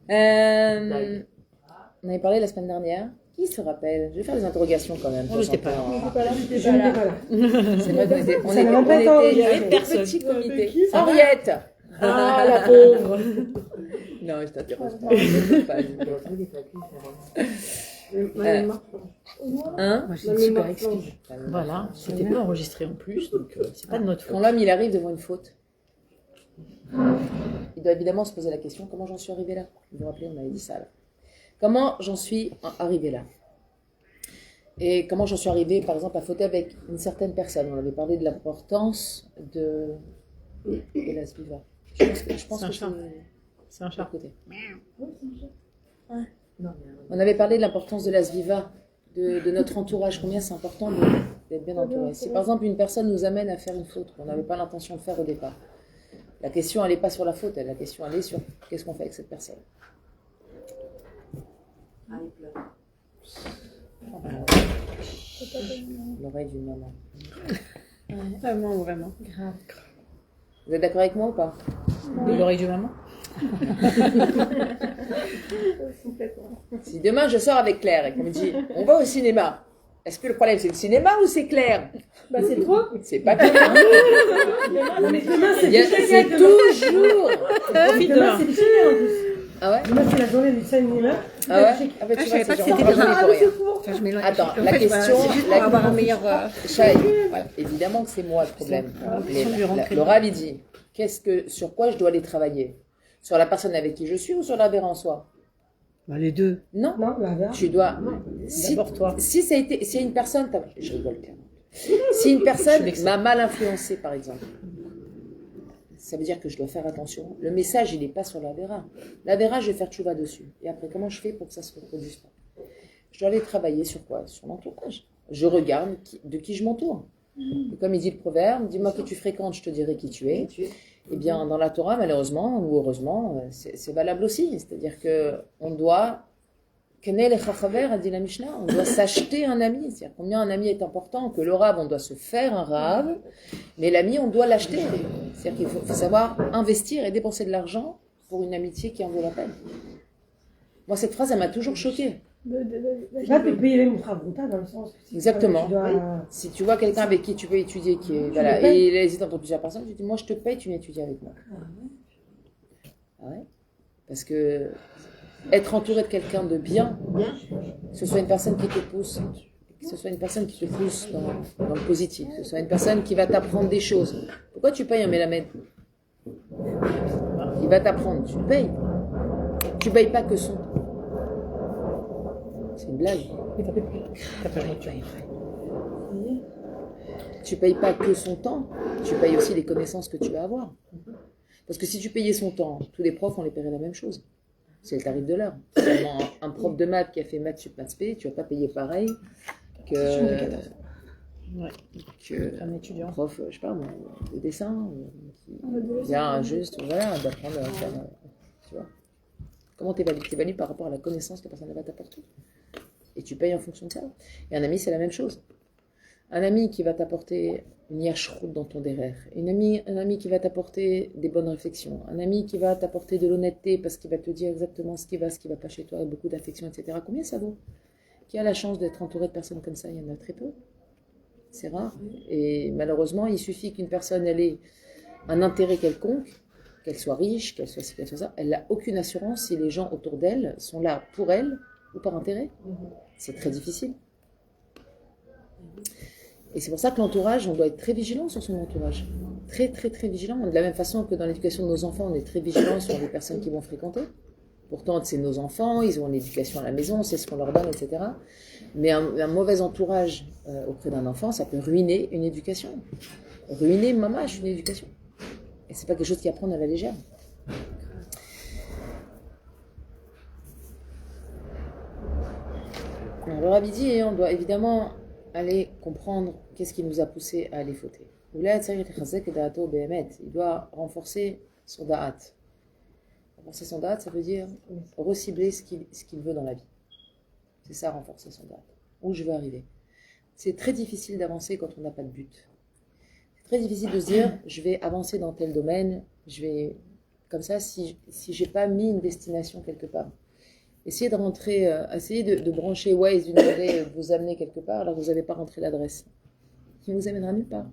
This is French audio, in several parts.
On avait parlé la semaine dernière. Qui se rappelle? Je vais faire des interrogations quand même. On n'était pas là. Je n'étais pas là. C'est vrai qu'on était, Ça n'a même pas été enregistré. petit comité. Henriette. Ah, la pauvre. Non, je t'interroge pas. Je peux pas. Hein? Moi, j'ai une super excuse. Voilà, c'était pas enregistré en plus, donc c'est pas de notre Quand faute. l'homme il arrive devant une faute, il doit évidemment se poser la question comment j'en suis arrivé là? Vous vous rappelez, on avait dit ça là. Comment j'en suis arrivé là? Et comment j'en suis arrivé, par exemple, à fauter avec une certaine personne? On avait parlé de l'importance de la sviva. Je pense C'est un que chat. C'est un de l'autre chat. côté. On avait parlé de l'importance de la sviva, de notre entourage. Combien c'est important d'être bien entouré. Si par exemple une personne nous amène à faire une faute qu'on n'avait pas l'intention de faire au départ, la question elle n'est pas sur la faute, la question elle est sur qu'est-ce qu'on fait avec cette personne. L'oreille d'une maman. Vraiment, vraiment. Grave. Vous êtes d'accord avec moi ou pas? De l'oreille de maman. Si demain je sors avec Claire et qu'on me dit on va au cinéma, est-ce que le problème c'est le cinéma ou c'est Claire? Bah, c'est toi. C'est pas Claire. Non, mais demain, c'est C'est toujours. Demain, c'est le cinéma en plus. Ah ouais? Demain, c'est la journée du cinéma. Ah ouais? Ah bah, tu je vois, savais pas c'est que genre, c'était moi, j'en ai Ah, pour mais rien. c'est pour. Enfin, je mélange. Attends, En la fait, question, c'est juste pour avoir un meilleur. Chai, voilà, évidemment que c'est moi le problème. Le Rav, il dit, sur quoi je dois aller travailler? Sur la personne avec qui je suis ou sur l'aberrant en soi? Bah, les deux. Non, Non, la verre. tu dois. D'abord toi. Si une personne, je rigole clairement. Si une personne m'a mal influencé, par exemple, ça veut dire que je dois faire attention. Le message, il n'est pas sur l'avéra. L'avéra, je vais faire tchouva dessus. Et après, comment je fais pour que ça ne se reproduise pas? Je dois aller travailler sur quoi? Sur l'entourage. Je regarde de qui je m'entoure. Et comme il dit le proverbe, dis-moi qui tu fréquentes, je te dirai qui tu es. Eh bien, dans la Torah, malheureusement ou heureusement, c'est valable aussi. C'est-à-dire qu'on doit, Kenel et Chachaver, a dit la Mishnah, on doit s'acheter un ami. C'est-à-dire combien un ami est important, que le rab, on doit se faire un rab, mais l'ami, on doit l'acheter. C'est-à-dire qu'il faut savoir investir et dépenser de l'argent pour une amitié qui en vaut la peine. Moi, cette phrase, elle m'a toujours choquée. Là, tu peux payer même une frontal dans le sens. Que Exactement. tu dois... Si tu vois quelqu'un avec qui tu peux étudier, qui est, voilà, et il hésite entre plusieurs personnes, tu dis, moi, je te paye, tu viens étudier avec moi. Ah ouais? Parce que être entouré de quelqu'un de bien, que ce soit une personne qui te pousse, que ce soit une personne qui te pousse dans le positif, que ce soit une personne qui va t'apprendre des choses. Pourquoi tu payes un mélamède? Il va t'apprendre, tu le payes. Tu payes pas que son. C'est une blague. Tu payes pas que son temps, tu payes aussi les connaissances que tu vas avoir. Parce que si tu payais son temps, tous les profs, on les paierait la même chose. C'est le tarif de l'heure. Un prof de maths qui a fait maths sup maths spé, tu vas pas payer pareil que Un étudiant. un prof, je sais pas, de dessin, qui vient juste, voilà, d'apprendre à faire, tu vois. Comment t'évalues? T'évalues par rapport à la connaissance que la personne va t'apporter. Et tu payes en fonction de ça. Et un ami, c'est la même chose. Un ami qui va t'apporter une yachroute dans ton derrière, un ami qui va t'apporter des bonnes réflexions, un ami qui va t'apporter de l'honnêteté parce qu'il va te dire exactement ce qui va pas chez toi, beaucoup d'affection, etc. Combien ça vaut? Qui a la chance d'être entouré de personnes comme ça? Il y en a très peu. C'est rare. Et malheureusement, il suffit qu'une personne ait un intérêt quelconque, qu'elle soit riche, qu'elle soit ci, qu'elle soit ça, elle n'a aucune assurance si les gens autour d'elle sont là pour elle ou par intérêt. C'est très difficile. Et c'est pour ça que l'entourage, on doit être très vigilant sur son entourage. Très, très, très vigilant. De la même façon que dans l'éducation de nos enfants, on est très vigilant sur les personnes qui vont fréquenter. Pourtant, c'est nos enfants, ils ont une éducation à la maison, c'est ce qu'on leur donne, etc. Mais un mauvais entourage auprès d'un enfant, ça peut ruiner une éducation. Ruiner, mamache, une éducation. Et c'est pas quelque chose qui apprend à la légère. Alors, le Rabbi dit, on doit évidemment aller comprendre qu'est-ce qui nous a poussé à aller fauter. Il doit renforcer son da'at. Renforcer son da'at, ça veut dire recibler ce qu'il veut dans la vie. C'est ça, renforcer son da'at. Où je veux arriver. C'est très difficile d'avancer quand on n'a pas de but. C'est très difficile de se dire, je vais avancer dans tel domaine, comme ça si j'ai pas mis une destination quelque part. Essayez de rentrer, essayez de brancher Waze d'une journée, vous amener quelque part alors que vous n'avez pas rentré l'adresse. Il ne vous amènera nulle part.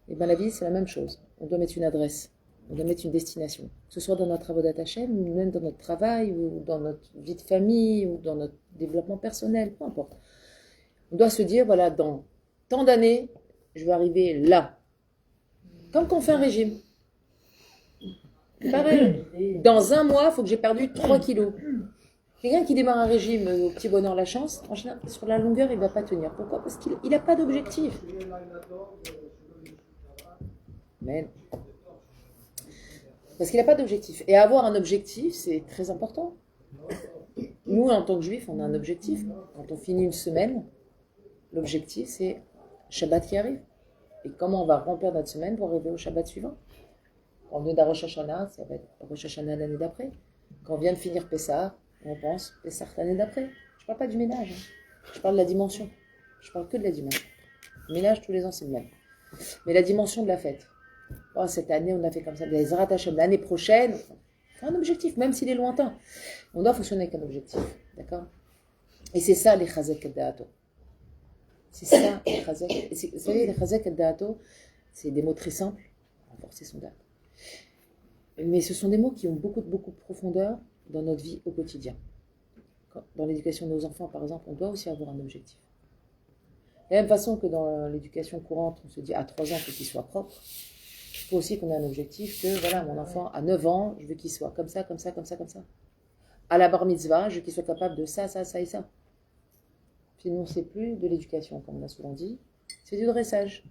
Et bien la vie, c'est la même chose. On doit mettre une adresse, on doit mettre une destination. Que ce soit dans notre travaux d'attaché, ou même dans notre travail, ou dans notre vie de famille, ou dans notre développement personnel, peu importe. On doit se dire, voilà, dans tant d'années, je vais arriver là. Comme quand on fait un régime. Pareil. Dans un mois, il faut que j'ai perdu 3 kilos. Quelqu'un qui démarre un régime au petit bonheur la chance, en général, sur la longueur, il ne va pas tenir. Pourquoi? Parce qu'il n'a pas d'objectif. Mais parce qu'il n'a pas d'objectif. Et avoir un objectif, c'est très important. Nous, en tant que juifs, on a un objectif. Quand on finit une semaine, l'objectif, c'est Shabbat qui arrive. Et comment on va remplir notre semaine pour arriver au Shabbat suivant? Quand on vient d'Rosh Hashanah, ça va être Rosh Hashanah l'année d'après. Quand on vient de finir Pessah, on pense Pessah l'année d'après. Je ne parle pas du ménage. Je parle de la dimension. Je parle que de la dimension. Le ménage, tous les ans, c'est le même. Mais la dimension de la fête. Oh, cette année, on a fait comme ça. Les Zrat Hashem, l'année prochaine, c'est un objectif, même s'il est lointain. On doit fonctionner avec un objectif. D'accord? Et c'est ça, les Chazek et Da'ato. C'est ça, les Chazek. Vous savez, les Chazek et Da'ato, c'est des mots très simples. Renforcer son date. Mais ce sont des mots qui ont beaucoup de profondeur dans notre vie au quotidien. Dans l'éducation de nos enfants, par exemple, on doit aussi avoir un objectif. De la même façon que dans l'éducation courante, on se dit à 3 ans, il faut qu'il soit propre. Il faut aussi qu'on ait un objectif que, voilà, mon enfant, à 9 ans, je veux qu'il soit comme ça, comme ça, comme ça, comme ça. À la bar mitzvah, je veux qu'il soit capable de ça, ça, ça et ça. Sinon, c'est plus de l'éducation, comme on a souvent dit, c'est du dressage.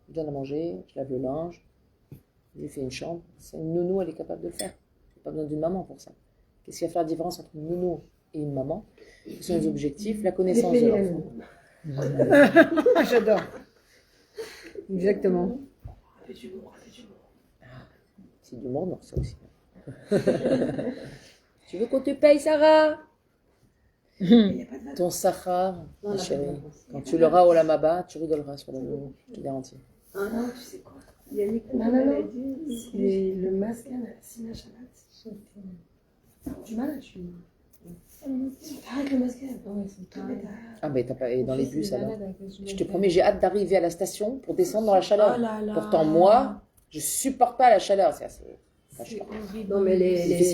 Je donne à manger, je lave le linge, je lui fais une chambre. C'est une nounou, elle est capable de le faire. Il n'y a pas besoin d'une maman pour ça. Qu'est-ce qui va faire la différence entre une nounou et une maman? Ce sont les objectifs, la connaissance de l'enfant. J'adore. Exactement. C'est du monde, non, ça aussi. Tu veux qu'on te paye, Sarah? Ton Sahar, ma chérie, quand tu l'auras au Lamaba, tu rigoleras sur la nounou, je te garantis. Ah non, tu sais quoi? Non. C'est le masque à la Sina Shabbat. Du mal, tu. T'arrêtes le masque. Ah, mais t'as pas. Et dans les bus alors? Je te promets, j'ai hâte d'arriver à la station pour descendre dans la chaleur. Pourtant, moi, je supporte pas la chaleur. C'est assez. Non, mais les bus,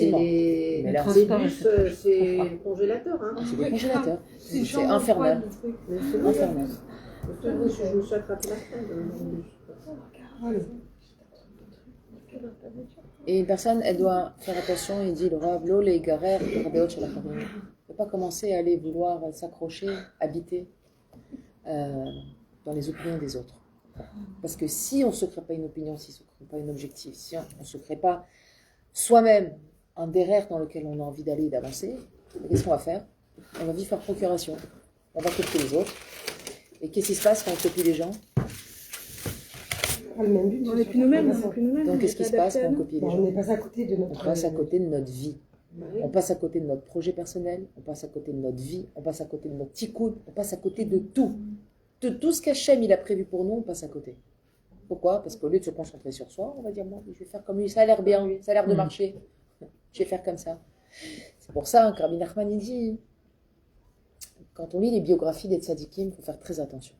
c'est le congélateur. Hein. C'est des congélateurs. C'est infernal. C'est infernal. Je me suis attrapé la semaine. Et une personne, elle doit faire attention, il dit le Rav, l'eau, les garères, le Rabbeot sur la farine. Il ne faut pas commencer à aller vouloir s'accrocher, habiter dans les opinions des autres. Parce que si on ne se crée pas une opinion, si on ne se crée pas un objectif, si on ne se crée pas soi-même un derrière dans lequel on a envie d'aller et d'avancer, qu'est-ce qu'on va faire? On va vivre par procuration. On va copier les autres. Et qu'est-ce qui se passe quand on copie les gens? Le même but, On n'est plus nous-mêmes. Donc qu'est-ce qui se passe quand on copie les gens? On passe à côté de notre... On passe à côté de notre vie. On passe à côté de notre projet personnel, on passe à côté de notre vie, on passe à côté de notre tikkun, on passe à côté de tout. De tout ce qu'Hachem il a prévu pour nous, on passe à côté. Pourquoi? Parce qu'au lieu de se concentrer sur soi, on va dire, bon, je vais faire comme lui, ça a l'air bien, ça a l'air de marcher. Je vais faire comme ça. C'est pour ça que Rabbi Nachman il dit, quand on lit les biographies des tzadikim, il faut faire très attention.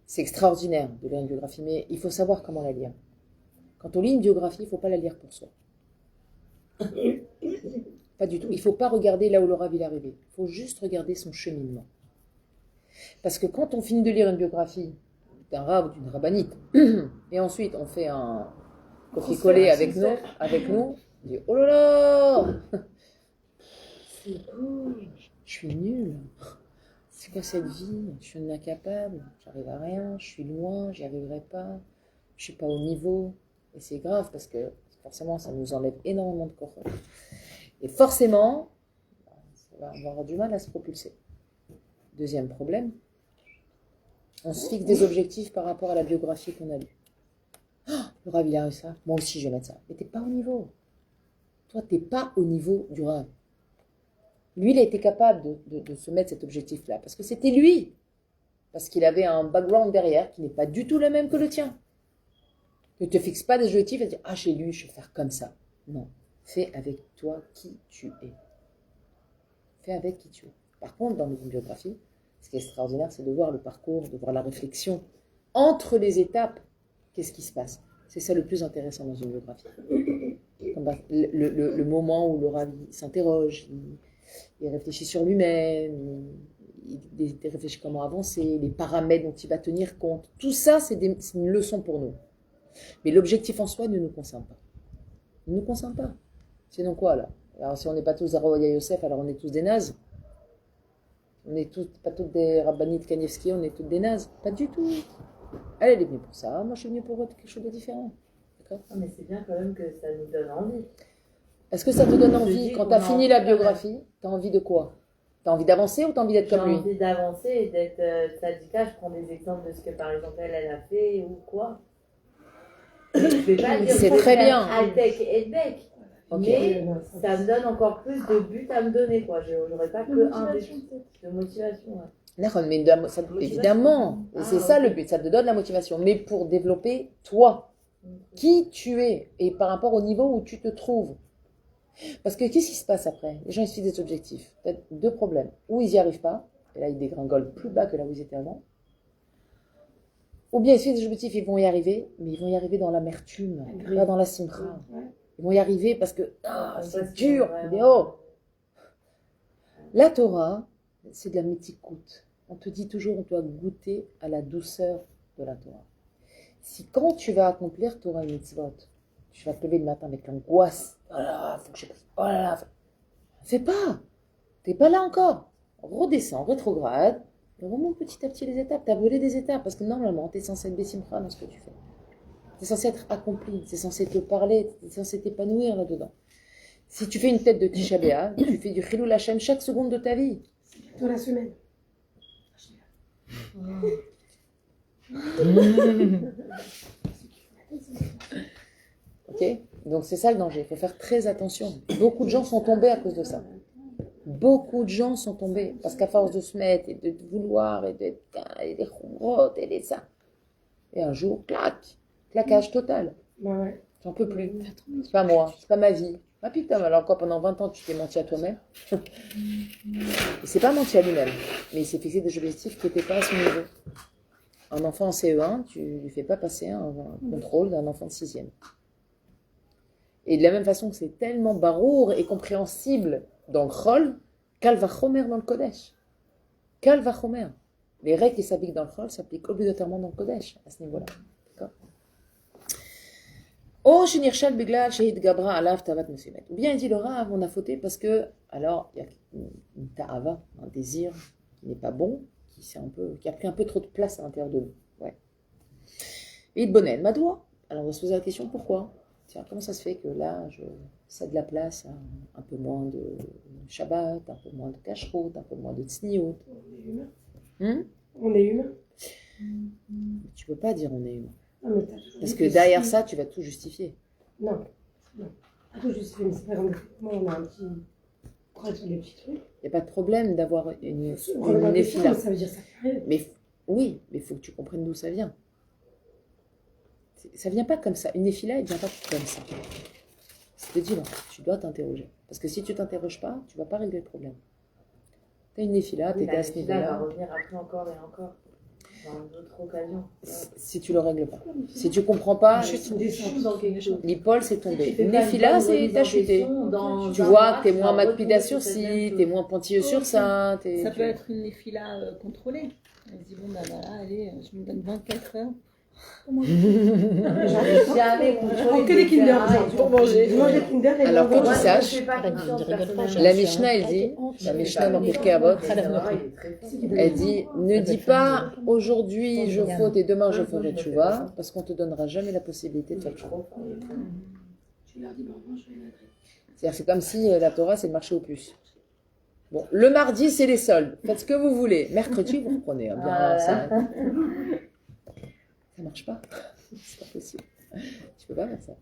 C'est extraordinaire de lire une biographie, mais il faut savoir comment la lire. Quand on lit une biographie, il ne faut pas la lire pour soi. Pas du tout. Il ne faut pas regarder là où le Rav est arrivé. Il faut juste regarder son cheminement. Parce que quand on finit de lire une biographie d'un Rav ou d'une rabbinite, et ensuite on fait un copier-coller avec nous, on dit « Oh là là, je suis nulle. C'est quoi cette vie? Je suis incapable, j'arrive à rien, je suis loin, j'y arriverai pas, je suis pas au niveau. » Et c'est grave parce que forcément, ça nous enlève énormément de corps. Et forcément, on va avoir du mal à se propulser. Deuxième problème, on se fixe des objectifs par rapport à la biographie qu'on a lue. Oh, le Rav, il a eu ça. Moi aussi, je vais mettre ça. Mais t'es pas au niveau. Toi, t'es pas au niveau du Rav. Lui, il a été capable de se mettre cet objectif-là. Parce que c'était lui. Parce qu'il avait un background derrière qui n'est pas du tout le même que le tien. Ne te fixe pas des objectifs et te dire, ah, j'ai lu, je vais faire comme ça. Non. Fais avec toi qui tu es. Fais avec qui tu es. Par contre, dans une biographie, ce qui est extraordinaire, c'est de voir le parcours, de voir la réflexion entre les étapes. Qu'est-ce qui se passe? C'est ça le plus intéressant dans une biographie. Le moment où Laura s'interroge, il réfléchit sur lui-même, il réfléchit comment avancer, les paramètres dont il va tenir compte. Tout ça, c'est une leçon pour nous. Mais l'objectif en soi ne nous concerne pas. Il ne nous concerne pas. Sinon quoi, là? Alors, si on n'est pas tous Zaroya Yosef, alors on est tous des nazes. On n'est pas tous des Rabbanit Kanievski, on est tous des nazes. Pas du tout. Elle est venue pour ça, moi je suis venue pour quelque chose de différent. D'accord? Mais c'est bien quand même que ça nous donne envie. Est-ce que ça te donne envie, quand tu as fini la biographie, tu as envie de quoi? Tu as envie d'avancer ou tu as envie d'être comme lui? J'ai envie d'avancer et d'être syndicat. Je prends des exemples de ce que par exemple elle a fait ou quoi. Je vais pas dire c'est que très faire bien. high-tech et bec. Okay. Mais ça me donne encore plus de buts à me donner, quoi. J'aurais pas que un but de motivation. Ouais. Mais évidemment, c'est ça le but, ça te donne la motivation, mais pour développer toi, qui tu es, et par rapport au niveau où tu te trouves. Parce que qu'est-ce qui se passe après? Les gens ils se fixent des objectifs. Tu as deux problèmes. Ou ils n'y arrivent pas, et là ils dégringolent plus bas que là où ils étaient avant. Ou bien ils se fixent des objectifs, ils vont y arriver, mais ils vont y arriver dans l'amertume, pas dans la simcha. Ils vont y arriver parce que c'est dur. La Torah, c'est de la métikoute. On te dit toujours, on doit goûter à la douceur de la Torah. Si quand tu vas accomplir Torah et mitzvot, tu vas te lever le matin avec l'angoisse, oh là là, faut que je prie, oh là là, fais pas, t'es pas là encore. Redescends, rétrograde, et remonte petit à petit les étapes. T'as volé des étapes parce que normalement, t'es censé être bessimcha dans ce que tu fais. T'es censé être accompli, t'es censé te parler, t'es censé t'épanouir là-dedans. Si tu fais une tête de Tisha B'Av, tu fais du Chilul Hashem chaque seconde de ta vie. Dans la semaine. Ok? Donc c'est ça le danger, il faut faire très attention. Beaucoup de gens sont tombés à cause de ça. Beaucoup de gens sont tombés parce qu'à force de se mettre et de vouloir et des chourottes et des ça. Et un jour, claquage total. Ouais. J'en peux plus. C'est pas moi, c'est pas ma vie. Ah putain, alors quoi, pendant 20 ans, tu t'es menti à toi-même. Il s'est pas menti à lui-même, mais il s'est fixé des objectifs qui n'étaient pas à son niveau. Un enfant en CE1, tu lui fais pas passer un contrôle d'un enfant de 6e. Et de la même façon que c'est tellement barour et compréhensible dans le Chol, Kal Vachomer dans le Kodesh. Kal Vachomer. Les règles qui s'appliquent dans le Chol s'appliquent obligatoirement dans le Kodesh, à ce niveau-là. D'accord? Ou bien il dit le Rav, on a fauté parce que, alors, il y a une ta'ava, un désir qui n'est pas bon, qui a pris un peu trop de place à l'intérieur de nous. Ouais. Et Bonen, Madoua. Alors on va se poser la question, pourquoi? Tiens, comment ça se fait que là, je cède la place à un peu moins de Shabbat, un peu moins de Kashrut, un peu moins de Tzniut? On est humain. On est humain. Tu peux pas dire on est humain. Non, parce que derrière ça, tu vas tout justifier. Non. Tout justifier, mais c'est pas grave. Moi, on a un petit... On travaille sur des petits trucs. Il n'y a pas de problème d'avoir une néphila. Ça veut dire ça. Mais oui, mais il faut que tu comprennes d'où ça vient. Ça vient pas comme ça. Une néphila, elle ne vient pas comme ça. C'est te dire, tu dois t'interroger. Parce que si tu ne t'interroges pas, tu ne vas pas régler le problème. Tu as une néphila, tu étais à ce niveau-là. Elle va revenir après encore et encore. Dans d'autres occasions. Si tu le règles pas. Si tu comprends pas, l'hypole c'est tombé. Une néphila, c'est t'as chuté. Tu vois que t'es moins matpida sur ci, t'es moins pointilleux sur ça. Ça peut être une néphila contrôlée. Elle se dit, bon, bah voilà, allez, je me donne 24 heures. Jamais que des Kinder pour manger. Alors que tu saches, la Mishnah elle dit, la Mishnah dans Pirkei Avot, elle dit, ne dis pas aujourd'hui je faute et demain je ferai tchouva, parce qu'on te donnera jamais la possibilité de faire tchouva. C'est-à-dire c'est comme si la Torah c'est le marché aux puces. Bon, le mardi c'est les soldes, faites ce que vous voulez. Mercredi vous reprenez. Bien, ça marche pas. C'est pas possible. Tu peux pas faire ça.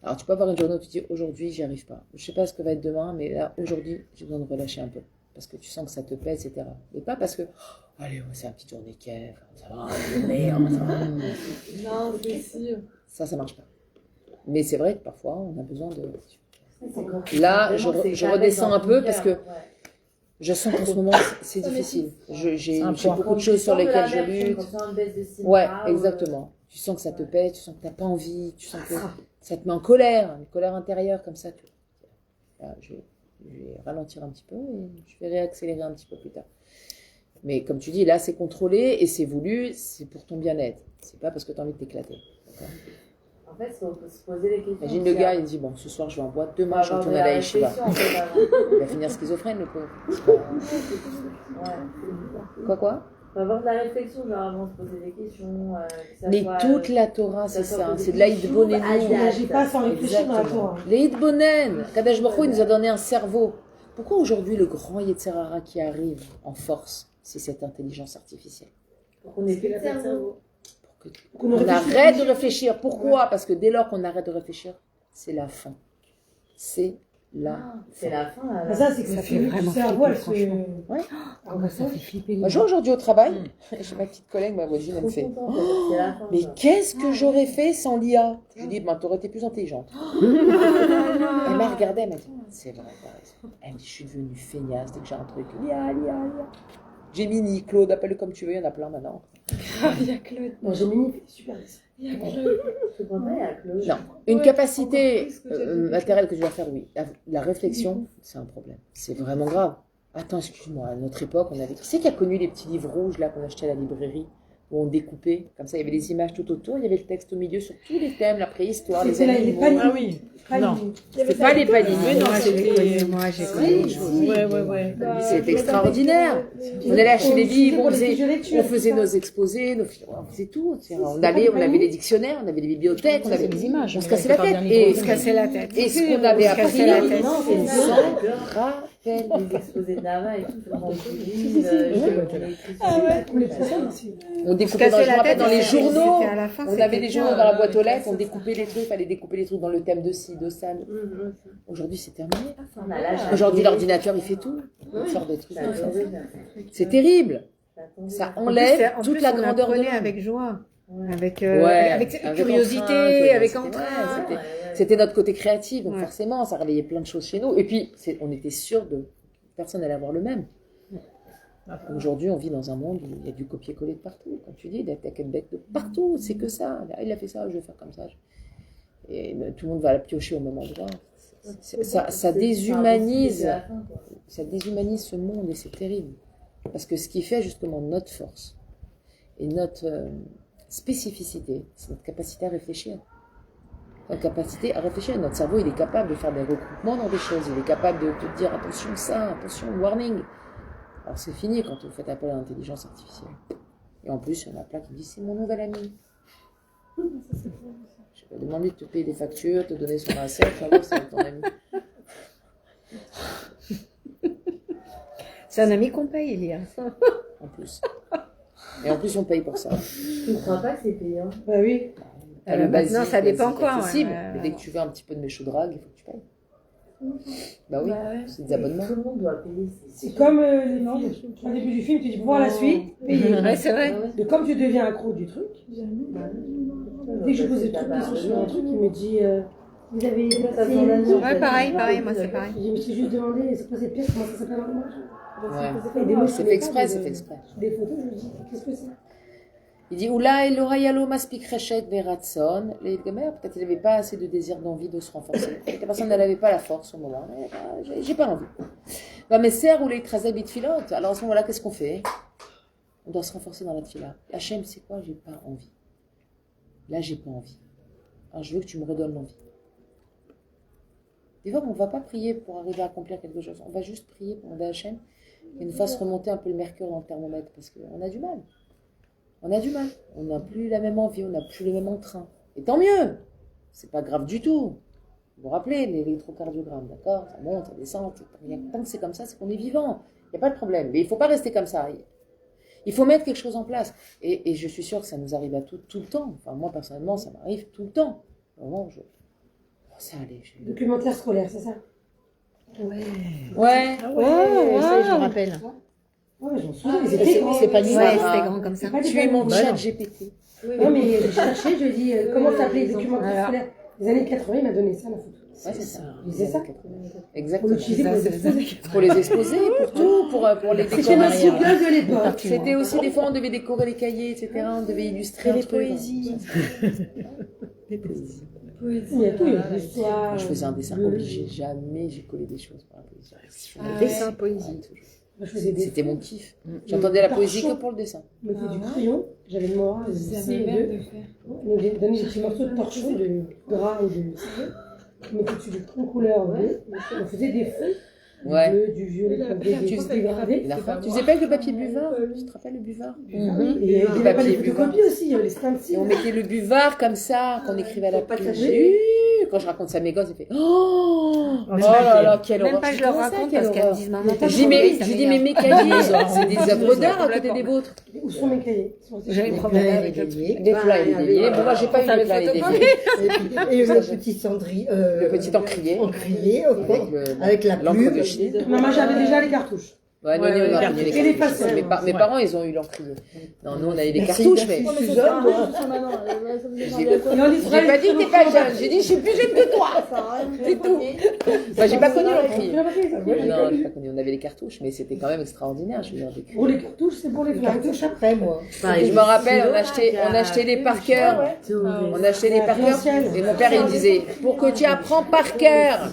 Alors tu peux avoir une journée où tu dis aujourd'hui j'y arrive pas. Je sais pas ce que va être demain, mais là aujourd'hui j'ai besoin de relâcher un peu. Parce que tu sens que ça te plaît, etc. Mais pas parce que allez, c'est une petite journée kef, ça va, ça va. Non, c'est sûr. Ça marche pas. Mais c'est vrai que parfois, on a besoin de... C'est compliqué. Là, Vraiment, c'est je carré redescends dans un peu ton parce cœur, que ouais. je sens qu'en ce moment, c'est difficile. J'ai un beaucoup poids. de choses sur lesquelles je lutte. Quand on baisse d'estime, Ouais, grave, exactement. Tu sens que ça te pèse, tu sens que tu n'as pas envie, tu sens que ça te met en colère, une colère intérieure comme ça. Là, je vais ralentir un petit peu et je vais réaccélérer un petit peu plus tard. Mais comme tu dis, là, c'est contrôlé et c'est voulu, c'est pour ton bien-être. C'est pas parce que tu as envie de t'éclater. D'accord. En fait, il faut se poser des questions. Imagine le gars, il dit, bon, ce soir, je vais en boîte, demain, je retourne à la yeshiva. Il va finir schizophrène, le pauvre. Quoi Il faut avoir de la réflexion, genre avant de se poser des questions. Que ça Mais soit, toute la Torah, c'est ça soit ça. pour C'est des de bijoux, l'Aïd-Bonénou. à n'agis pas sans réfléchir dans la Exactement. Torah. L'Aïd-Bonen. Kadosh Baruch Hu, il nous a donné un cerveau. Pourquoi aujourd'hui le grand Yetzirah qui arrive en force, c'est cette intelligence artificielle? Pour qu'on ait plus le cerveau. Pour qu'on arrête de réfléchir. Pourquoi? Parce que dès lors qu'on arrête de réfléchir, c'est la fin. C'est la C'est la fin. Ah, ça, c'est que Ça ça fait fait vraiment cerveau, elle flipper, se... franchement. Ouais. Ah bah, ça fait flipper. les Moi, gens. aujourd'hui au travail, j'ai ma petite collègue, ma voisine, elle me fait mais qu'est-ce que j'aurais fait sans l'IA? Je lui dis, ben, t'aurais été plus intelligente. Elle m'a regardée, elle m'a dit, c'est vrai, t'as raison. Elle me dit, je suis devenue feignasse dès que j'ai un truc. L'IA. Gemini, Claude, appelle-le comme tu veux, il y en a plein maintenant. Il y a Claude. Non, Gemini fait super dessin. Je comprends pas, il y a Claude. Non, une capacité matérielle que je dois faire, oui. La réflexion, c'est un problème. C'est vraiment grave. Attends, excuse-moi, à notre époque, on avait... Qui c'est qui a connu les petits livres rouges là qu'on achetait à la librairie, où on découpait, comme ça, il y avait des images tout autour, il y avait le texte au milieu sur tous les thèmes, la préhistoire, les C'était là, les animaux. paniers. Ah oui. Non. C'est pas les paniers. Mais non, moi j'ai connu. Oui, Ouais. C'était extraordinaire. On allait acheter les livres, on faisait nos nos exposés, on faisait tout. On avait les dictionnaires, on avait les bibliothèques, on avait des images. On se cassait la tête. Et On se cassait la tête. Et ce qu'on avait On se appris, cassait la tête. on s'en rappelle. Les exposés de Nava et tout, je me rends On découpait dans, je me rappelle, dans les journaux. C'était à la fin, On avait c'était des journaux bien, dans la boîte aux lettres, on découpait les trucs, fallait découper les trucs dans le thème de ci, de ça. Aujourd'hui, c'est terminé. Aujourd'hui, l'ordinateur, il fait tout. Il sort des trucs. C'est terrible. Ça enlève En toute plus, la on grandeur de apprenait l'homme. avec joie. Avec Avec curiosité, entrain, avec c'était- entrain. C'était notre côté créatif, donc Ouais. forcément, ça réveillait plein de choses chez nous. Et puis, on était sûr de personne n'allait avoir le même. Aujourd'hui, on vit dans un monde où il y a du copier-coller de partout. Comme tu dis, des tech and bake de partout. C'est que ça. Il a fait ça, je vais faire comme ça. Et tout le monde va la piocher au même endroit. Ça déshumanise. Ça déshumanise ce monde et c'est terrible. Parce que ce qui fait justement notre force et notre spécificité, c'est notre capacité à réfléchir. Notre capacité à réfléchir. Notre cerveau, il est capable de faire des recoupements dans des choses. Il est capable de te dire attention ça, attention, warning. Alors c'est fini quand vous faites appel à l'intelligence artificielle. Et en plus, il y en a plein qui me disent c'est mon nouvel ami. Je vais demander de te payer des factures, te donner son asset, savoir si c'est ton ami. C'est un ami qu'on paye, Elia. En plus. Et en plus, on paye pour ça. Tu ne crois pas que c'est payant? Bah oui. Le basique, maintenant, ça dépend c'est quoi. accessible. Ouais. Mais dès que tu veux un petit peu de méchant drague, il faut que tu payes. Bah oui, c'est des abonnements. Tout le monde doit payer. C'est comme les films. Au début du film, tu dis pour voir la suite, payer. Ouais, c'est vrai. Mais comme tu deviens accro du truc, dès que je pose des questions sur un truc, il me dit vous avez Ouais, pareil, moi c'est pareil. Je me suis juste demandé c'est quoi cette pièce, comment ça s'appelle en moi. Ouais. Et des mots, C'est fait exprès, c'est fait exprès. Des photos, je me dis qu'est-ce que c'est? Il dit Oula, Elorayalo maspik rechet veratson. Les gamers, peut-être il n'avait pas assez de désir, d'envie de se renforcer. Peut-être la personne n'avait pas la force au moment. J'ai pas envie. Bah, mais serre ou les trazabit filote. Alors à ce moment-là, qu'est-ce qu'on fait? On doit se renforcer dans la fila. Hachem, c'est quoi? J'ai pas envie. Là, j'ai pas envie. Alors je veux que tu me redonnes l'envie. Des fois, on ne va pas prier pour arriver à accomplir quelque chose. On va juste prier pour demander à Hachem qu'il nous fasse remonter un peu le mercure dans le thermomètre parce qu'on a du mal. On a du mal. On n'a plus la même envie, on n'a plus le même entrain. Et tant mieux. C'est pas grave du tout. Vous vous rappelez l'électrocardiogramme, d'accord? Ça monte, ça descend. Tant que c'est comme ça, c'est qu'on est vivant. Il n'y a pas de problème. Mais il ne faut pas rester comme ça. Il faut mettre quelque chose en place. Et je suis sûre que ça nous arrive à tout le temps. Enfin, moi, personnellement, ça m'arrive tout le temps. Vraiment, ça allait. Documentaire scolaire, c'est ça? Ouais. Ça, je me rappelle. Ouais, j'en souviens. C'est pas Ouais, l'histoire. c'était grand comme ça. Tu es mon chat GPT. Non, mais j'ai cherché, je lui ai dit comment s'appelait les documents scolaires des années 80, il m'a donné ça, la photo. Ouais, c'est ça. C'est ça. Exactement. Pour l'utiliser pour les exposer. Pour les exposer, pour tout, pour les C'était ma décorer. souffleuse de l'époque. C'était aussi des fois, on devait décorer les cahiers, etc. On devait illustrer Les un truc. poésies. Il y a tout, il y a l'histoire. Moi, je faisais un dessin obligé. Jamais j'ai collé des choses pour la poésie. Dessin, poésie. Ouais, toujours. Moi, je faisais des. C'était mon kiff. J'entendais la poésie que pour le dessin. Je mettais du crayon, j'avais le moral, je CE2. On me donnait des petits morceaux de torchon, de gras ou de cire. Je mettais dessus du en couleur bleu. On faisait des feux. Du Ouais. bleu, du violet, du dégradé. Tu faisais pas avec le papier buvard? Tu te rappelles le buvard? Et il y avait pas les photocopies aussi, il y avait les Et stencils. on mettait le buvard comme ça, qu'on écrivait à la Pas de pluie. sachet. Quand je raconte ça à mes gosses, ils font Oh Même là là, quelle Même horreur. pas je leur raconte parce qu'elles me disent maman, t'as Je dis, mais mes cahiers, c'est des œuvres d'art à côté Complètement. des vôtres. Où sont mes cahiers? J'avais un problème avec le truc. Des plats et des déliés. Bon, moi, j'ai pas eu les plats et des déliés. Et le petit cendrier, Le petit encrier. encrier, Avec avec la l'encre plume. de Chine. Maman, j'avais déjà les cartouches. Ouais, nous, on a ouais, fini et les les cartouches. facettes. Mes parents, ils ont eu l'encrier. Non, nous, on a eu les Merci, cartouches, merci. mais. Suzanne, moi. Et en J'ai Israël, pas dit que t'es pas jeune, j'ai dit je suis plus jeune que toi. C'est tout. Bah, j'ai pas connu l'encrier. Non, j'ai pas connu. On avait les cartouches, mais c'était quand même extraordinaire. Je veux dire, des- Pour les cartouches, c'est pour les flingues. Cartouche après, moi. Et je me rappelle, on achetait les par cœur. On achetait les par cœur. Et mon père, il me disait, pour que tu apprends par cœur.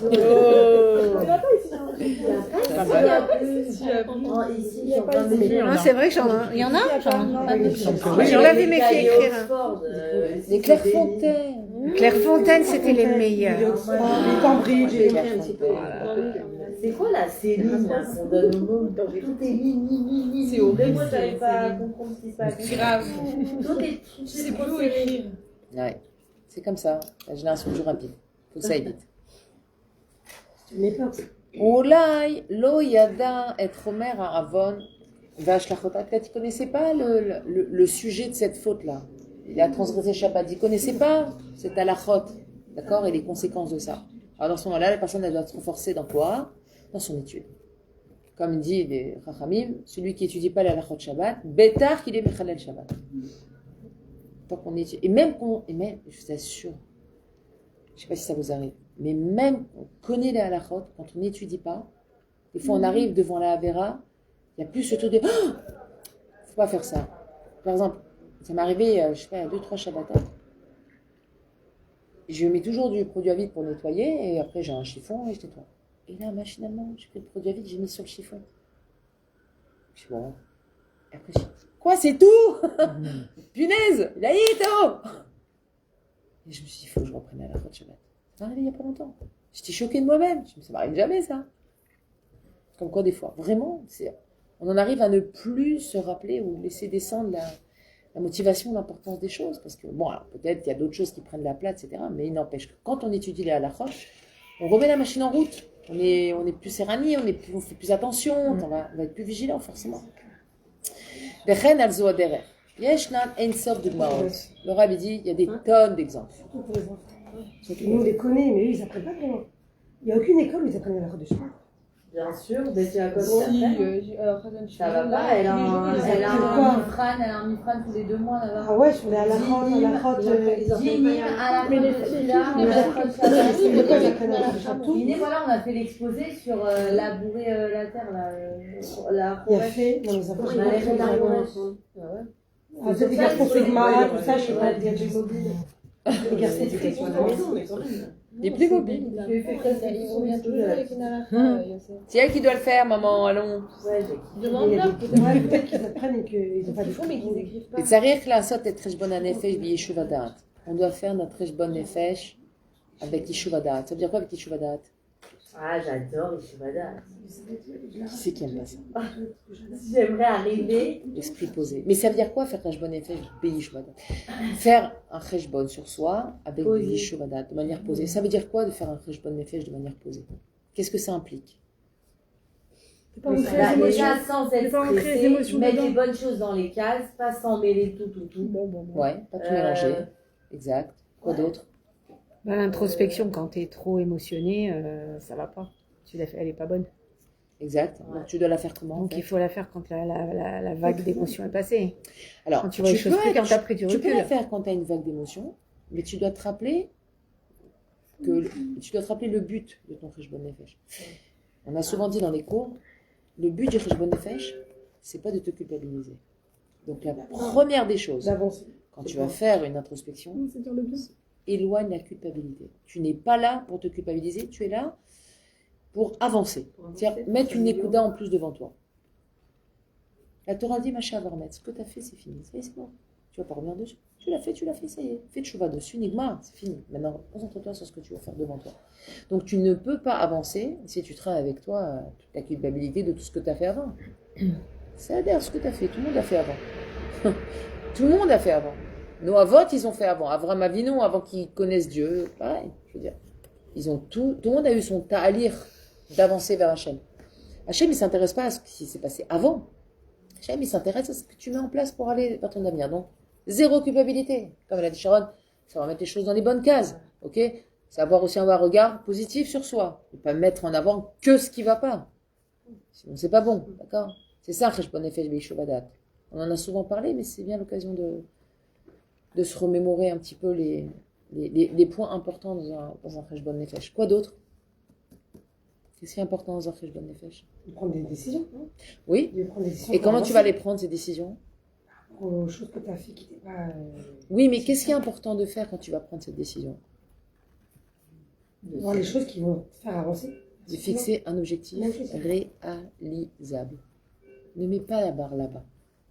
Ah, c'est vrai que il y en a J'en avais mes filles écrire. Les Clairefontaine. Clairefontaine, c'était les meilleurs. Les Cambridge, les C'est quoi la céline là, qu'on donne au monde? Tout est ligne. C'est horrible. Moi, j'arrive pas à comprendre ce qui se passe. Grave. Tout est. C'est trop écrire. Ouais, c'est comme ça. La génération du rapide. Faut que ça aille vite. Oulai, lo yada et Romer Aravon, Vashlachota. Peut-être qu'ils ne connaissaient pas le sujet de cette faute-là. Il a transgressé Shabbat. Ils ne connaissaient pas cette halachot, d'accord, et les conséquences de ça. Alors dans ce moment-là, la personne elle doit se renforcer dans quoi? Dans son étude. Comme dit les Chachamim, celui qui n'étudie pas la halachot Shabbat, bétar qu'il est Mechalel Shabbat. Tant qu'on étudie, et même, je vous assure, je ne sais pas si ça vous arrive, mais même on connaît les halachot, quand on n'étudie pas, des fois on arrive devant la Havera, il y a plus ce truc de oh, faut pas faire ça. Par exemple, ça m'est arrivé, je sais pas, il y a 2-3 Shabbatot. Je mets toujours du produit à vide pour nettoyer, et après j'ai un chiffon et je nettoie. Et là, machinalement, j'ai pris le produit à vide, j'ai mis sur le chiffon. Je suis bon. Et après, quoi, c'est tout? Punaise, il a Et je me suis dit, il faut que je reprenne à la fois de Shabbat. Ça m'est arrivé il n'y a pas longtemps. J'étais choquée de moi-même. Je me suis dit, ça m'arrive jamais, ça. Comme quoi, des fois, vraiment, on en arrive à ne plus se rappeler ou laisser descendre la motivation, l'importance des choses. Parce que, bon, alors peut-être qu'il y a d'autres choses qui prennent la place, etc. Mais il n'empêche que quand on étudie les halachot, on remet la machine en route. On est plus serrani, on fait plus attention, on va être plus vigilant, forcément. Bechen al zoaderer. Yeshnan ein sof dugmaot. Le Rabbi dit, il y a des tonnes d'exemples. Surtout pour les enfants. Nous, on les connaît, mais eux, ils apprennent pas vraiment. Il n'y a aucune école où ils apprennent la halachot de Shabbat. Bien sûr, mais tu as quoi ça va pas, elle a un mifran tous les 2 mois là-bas. Ah ouais, sur les halachot, Voilà, on a fait l'exposé sur labourer la terre, la Il a fait, non, les enfants, Ah, c'est des garçons Sigma, tout ça, je sais pas, des garçons Les plus mobiles. C'est elle qui doit le faire, maman, allons. peut-être qu'ils apprennent et qu'ils n'ont pas de fond, mais qu'ils écrivent pas. Et tzarich la'asot et cheshbon hanefesh b'yeshuv da'at. On doit faire notre cheshbon nefesh avec yeshuv da'at. Ça veut dire quoi avec yeshuv da'at? Ah, j'adore les chevadats. Qui c'est qui aime pas ça? J'aimerais arriver. L'esprit posé. Mais ça veut dire quoi faire cheshbon nefesh b'yeshuv da'at? Faire un cheshbon sur soi avec du yeshuv da'at, de manière posée. Ça veut dire quoi de faire un cheshbon nefesh de manière posée? Qu'est-ce que ça implique? Déjà sans être stressé, mettre les bonnes choses dans les cases, pas s'en mêler tout. Ouais, pas tout mélanger. Exact. Quoi d'autre? L'introspection, quand tu es trop émotionné, ça va pas. Elle est pas bonne. Exact. Ouais. Donc tu dois la faire comment en Donc fait il faut la faire quand la vague d'émotion est passée. Alors, Quand tu vois les choses plus, quand t'as pris du tu peux recul. la faire quand tu as une vague d'émotion, mais tu dois te rappeler le but de ton Kheshbon Nefesh. On a souvent dit dans les cours, le but du Kheshbon Nefesh, c'est pas de te culpabiliser. Donc la première des choses, D'avancer. quand tu vas faire une introspection, C'est dire le bien. éloigne la culpabilité. Tu n'es pas là pour te culpabiliser, tu es là pour avancer. C'est-à-dire mettre une écouda en plus devant toi. La Torah dit, Macha Varmet, ce que tu as fait, c'est fini. Ça y est, c'est bon. Tu vas pas revenir dessus. Tu l'as fait, ça y est. Fais tchouva dessus, Nigma, c'est fini. Maintenant, concentre-toi sur ce que tu vas faire devant toi. Donc, tu ne peux pas avancer si tu traînes avec toi toute la culpabilité de tout ce que tu as fait avant. C'est-à-dire ce que tu as fait. Tout le monde a fait avant. Tout le monde a fait avant. Nos avots, ils ont fait avant. Avram Avinu, avant qu'ils connaissent Dieu, pareil, je veux dire. Ils ont tout le monde a eu son ta'alir d'avancer vers Hachem. Hachem, il ne s'intéresse pas à ce qui s'est passé avant. Hachem, il s'intéresse à ce que tu mets en place pour aller vers ton avenir. Donc, zéro culpabilité. Comme elle a dit Sharon, ça va mettre les choses dans les bonnes cases. Ok? Savoir aussi avoir un regard positif sur soi. Et pas mettre en avant que ce qui ne va pas. Sinon, c'est pas bon. D'accord? C'est ça, Kheshbon Nefesh Be'ishuvadat. On en a souvent parlé, mais c'est bien l'occasion de se remémorer un petit peu les points importants dans un Kheshbon Nefesh. Quoi d'autre? Qu'est-ce qui est important dans un Kheshbon Nefesh? De prendre des décisions. Hein. Oui. De prendre des décisions Et pour comment tu vas avancer. les prendre, ces décisions? Aux choses que tu as fait qui n'étaient pas. Oui, mais qu'est-ce qui est important de faire quand tu vas prendre cette décision? Voir les choses qui vont te faire avancer. De fixer un objectif Magnifique. réalisable. Ne mets pas la barre là-bas.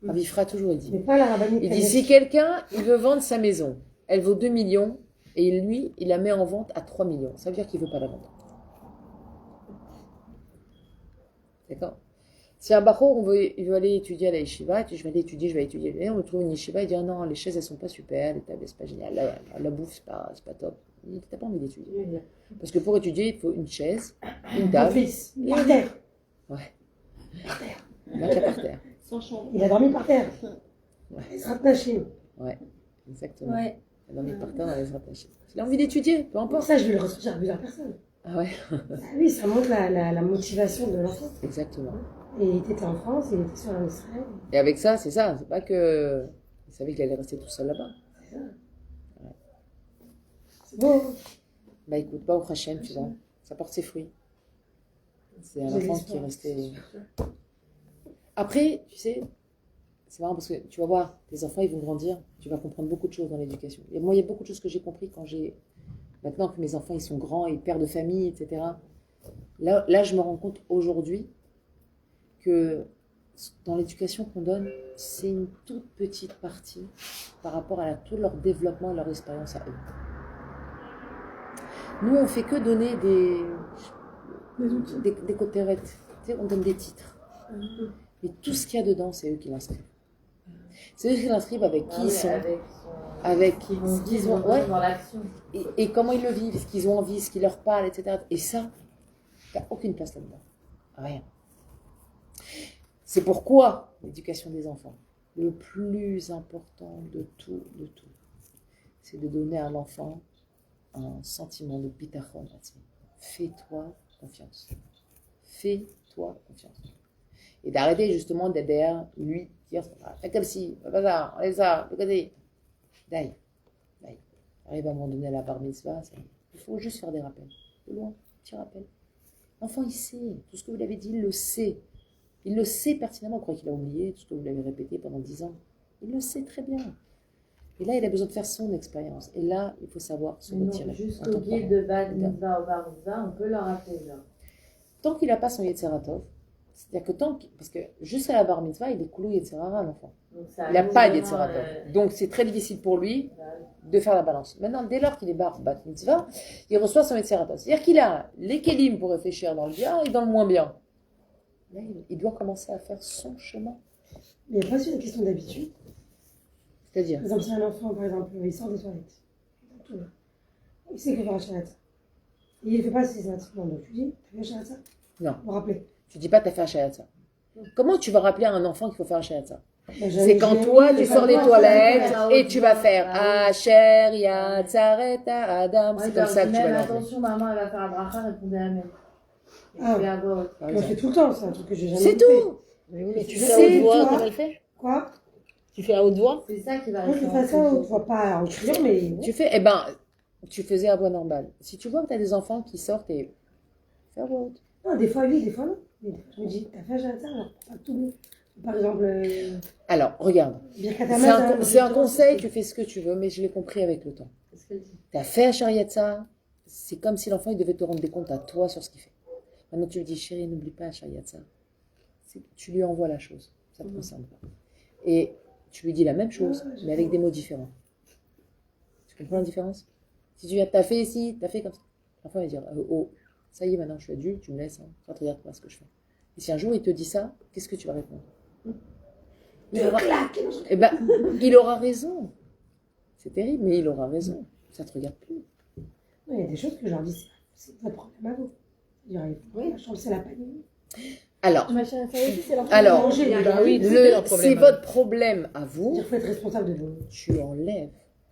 Rabbi Fra toujours dit. Mais pas la rabbinite. Il dit, si quelqu'un, il veut vendre sa maison, elle vaut 2 millions, et lui, il la met en vente à 3 millions. Ça veut dire qu'il ne veut pas la vendre. D'accord? Si un bachor, il veut aller étudier à la yeshiva, il dit, je vais aller étudier. Et on trouve une yeshiva, il dit, ah non, les chaises, elles sont pas super, les tables, c'est pas génial, la bouffe, c'est pas top. Il dit, t'as pas envie d'étudier. Parce que pour étudier, il faut une chaise, une Mon table. fils, par terre. Ouais. Par terre. Mettre par terre. Sans chambre. Il a dormi par terre. Ouais. Il se ratnachine. Ouais, exactement. Ouais. Elle en est par terre dans les rattachés. Il a envie d'étudier, peu Pour importe. ça, je vais le ressortir à plusieurs personnes. Ah ouais, Ah oui, ça montre la motivation de l'enfant. exactement. Et il était en France, il était sur un Israël. Et avec ça, c'est ça. C'est pas que. Il savait qu'il allait rester tout seul là-bas. C'est ça. C'est beau. Bah écoute, pas au Hachem, tu vois. Ça porte ses fruits. C'est un J'ai enfant l'espoir. qui est resté. Après, tu sais, c'est marrant parce que tu vas voir, tes enfants, ils vont grandir. Tu vas comprendre beaucoup de choses dans l'éducation. Et moi, il y a beaucoup de choses que j'ai compris quand j'ai. Maintenant que mes enfants, ils sont grands, ils pères de famille, etc. Là, je me rends compte aujourd'hui que dans l'éducation qu'on donne, c'est une toute petite partie par rapport à tout leur développement et leur expérience à eux. Nous, on fait que donner des cotérettes. Tu sais, on donne des titres. Mais tout ce qu'il y a dedans, c'est eux qui l'inscrivent. C'est eux qui l'inscrivent avec qui ils sont, avec ce qu'ils ont, ouais, dans l'action. et comment ils le vivent, ce qu'ils ont envie, ce qui leur parle, etc. Et ça, il n'y a aucune place là-dedans. Rien. C'est pourquoi l'éducation des enfants, le plus important de tout, c'est de donner à l'enfant un sentiment de bitachon. Fais-toi confiance. Fais-toi confiance. Et d'arrêter justement d'être derrière lui, dire fais comme si, fais pas ça, fais ça, fais comme ça. D'ailleurs, arrive à un moment donné à la bar mitzvah, il faut juste faire des rappels. De loin, petit rappel. L'enfant, il sait. Tout ce que vous l'avez dit, il le sait. Il le sait pertinemment. Vous croyez qu'il a oublié tout ce que vous l'avez répété pendant 10 ans. Il le sait très bien. Et là, il a besoin de faire son expérience. Et là, il faut savoir se retirer. Jusqu'au guide de Bar Mitzvah au Bar Mitzvah, on peut leur rappeler là. Tant qu'il n'a pas son Yetzeratov, c'est-à-dire que parce que juste à la Bar Mitzvah, il est coulou Yetzerara, l'enfant. Il n'a pas d'Yetzeratov. Donc, c'est très difficile pour lui de faire la balance. Maintenant, dès lors qu'il est Bar Mitzvah, il reçoit son Yetzeratov. C'est-à-dire qu'il a les kélim pour réfléchir dans le bien et dans le moins bien. Là, il doit commencer à faire son chemin. Mais il n'y a pas une question d'habitude. C'est-à-dire Par exemple, si un enfant, par exemple, il sort des toilettes. Il sait qu'il faut faire un chalat. Et il ne fait pas ses instruments. Donc tu dis, tu fais un chalat. Non. Vous rappelez. Tu dis pas t'as fait un shiatsa. Comment tu vas rappeler à un enfant qu'il faut faire un shiatsa? Ben, C'est quand toi tu sors des toilettes et tu vas faire Asher Yatzareta Adam. C'est comme ça que tu vas leur dire. Attention, maman, elle va faire la bracha, répondez Amen. Ah, fais à voix haute. par on le fait exemple. tout le temps, c'est un truc que j'ai jamais C'est fait. tout. Mais oui, mais tu C'est fais à haute voix toi. comme elle fait. Quoi? Tu fais à haute voix. C'est ça qui va Moi, je rester fais ça, en on ne voit pas en criant, mais. Tu fais, eh ben, tu faisais à voix normale. Si tu vois que tu as des enfants qui sortent et fais à voix haute. Non, des fois oui, des fois non. Mais des fois, je me dis, t'as fait ça, alors pas tout bon. Par exemple, Alors, regarde. bien C'est Katama, c'est un conseil, tu fais ce que tu veux, mais je l'ai compris avec le temps. Qu'est-ce qu'elle dit? Tu as fait à Shariatsa, c'est comme si l'enfant il devait te rendre des comptes à toi sur ce qu'il fait. Maintenant, tu lui dis, chérie, n'oublie pas à Shariatsa. Tu lui envoies la chose, ça ne te concerne pas. Et tu lui dis la même chose, mais avec des mots différents. Tu comprends la différence? Si tu viens, t'as fait ici, t'as fait comme ça. L'enfant va dire, oh, ça y est, maintenant je suis adulte, tu me laisses, hein. Toi, regarde pas ce que je fais. Et si un jour il te dit ça, qu'est-ce que tu vas répondre? Eh ben, il aura raison. C'est terrible, mais il aura raison. Ça te regarde plus. il y a des choses que je leur dis, c'est votre problème à vous. Je dirais, oui, la chambre, c'est la panique. Alors, Machin, ça aussi, c'est leur alors, Manger, Bah oui, c'est le- leur problème. c'est votre problème à vous. Il faut être responsable de vous. Tu enlèves.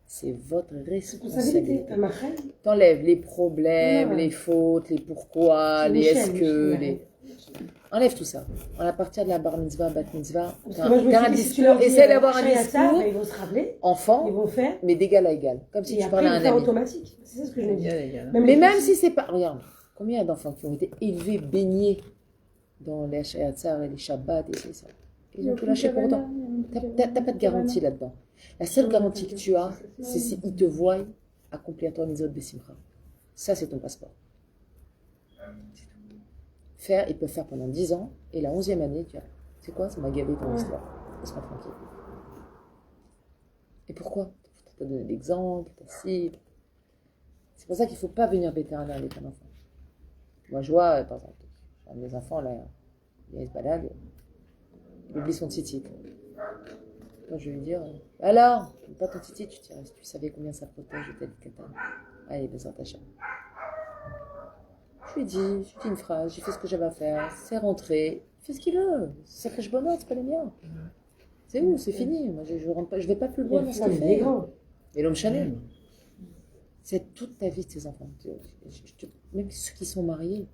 C'est votre Responsabilité. responsabilité. À ma frère, T'enlèves les problèmes, Non. les fautes, les pourquoi, les est-ce que, les... Enlève tout ça. À partir de la bar mitzvah, bat mitzvah, Parce que moi, je me t'as un suis dit, si tu discours, leur dis, essaie d'avoir un Shariatsa, discours ben, ils vont se rappeler, enfant, ils vont faire, mais d'égal à égal. Comme si et tu après, parlais ils à vont un faire ami. automatique. C'est ça ce que je me dis. Mais les même petits- si c'est pas... Regarde, combien il y a d'enfants qui ont été élevés, baignés dans les Shayatzar et les Shabbats et tout ça. Ils ont tout lâché pour autant. T'as pas de garantie là-dedans. La seule garantie que tu as, c'est s'ils te voient accomplir ton Izot Bessimcha. Ça, c'est ton passeport. Faire, ils peuvent faire pendant 10 ans, et la 11e année, tu as, c'est quoi? Ça m'a gavé ton histoire. Laisse-moi tranquille. Et pourquoi? Tu t'as donné l'exemple, t'as si. C'est pour ça qu'il ne faut pas venir bêter un avec un enfant. Moi, je vois, par exemple, un de mes enfants, là, il se balade, il oublie son tzitzit. Moi, je vais lui dire, alors, pas ton tzitzit, tu dirais, si tu savais combien ça protège, je t'ai dit Katan. Allez, besoin ta chambre. Je lui dis une phrase, j'ai fait ce que j'avais à faire, c'est rentré, il fait ce qu'il veut. C'est que je bonheur, c'est pas les miens. C'est où, c'est fini. Moi, je vais pas plus loin dans ce qu'il Il est fait. grand. Et l'homme Chanel. C'est toute ta vie de tes enfants. Même ceux qui sont mariés.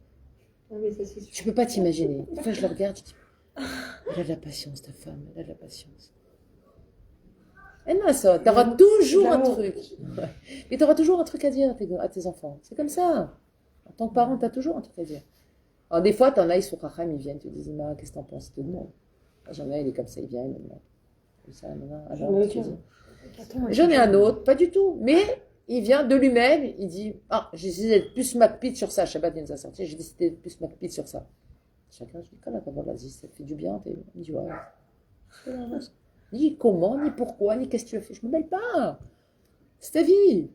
Ah oui, ça, c'est sûr. Tu peux pas t'imaginer. Des fois, je le regarde, je dis, elle a de la patience, ta femme, elle a de la patience. Et non, ça, t'auras toujours un truc. Ouais. Et t'auras toujours un truc à dire à tes enfants. C'est comme ça. En tant que parent, t'as toujours un truc à dire. Alors, des fois, t'en as, ils sont racham, ils viennent, tu te dis, Ima, qu'est-ce que t'en penses? Tout le monde. J'en ai, il est comme ça, il vient, il me demande. Comme ça, maintenant, alors, tu dis. J'en ai un autre, pas du tout. Mais il vient de lui-même, il dit, ah, j'ai décidé d'être plus McPeat sur ça. Shabbat vient de sa sortie, j'ai décidé d'être plus McPeat sur ça. Chacun, je dis, comment vas-y, ça te fait du bien. Il dit, ouais. Ni comment, ni pourquoi, ni qu'est-ce que tu as fait. Je me mêle pas. C'est ta vie.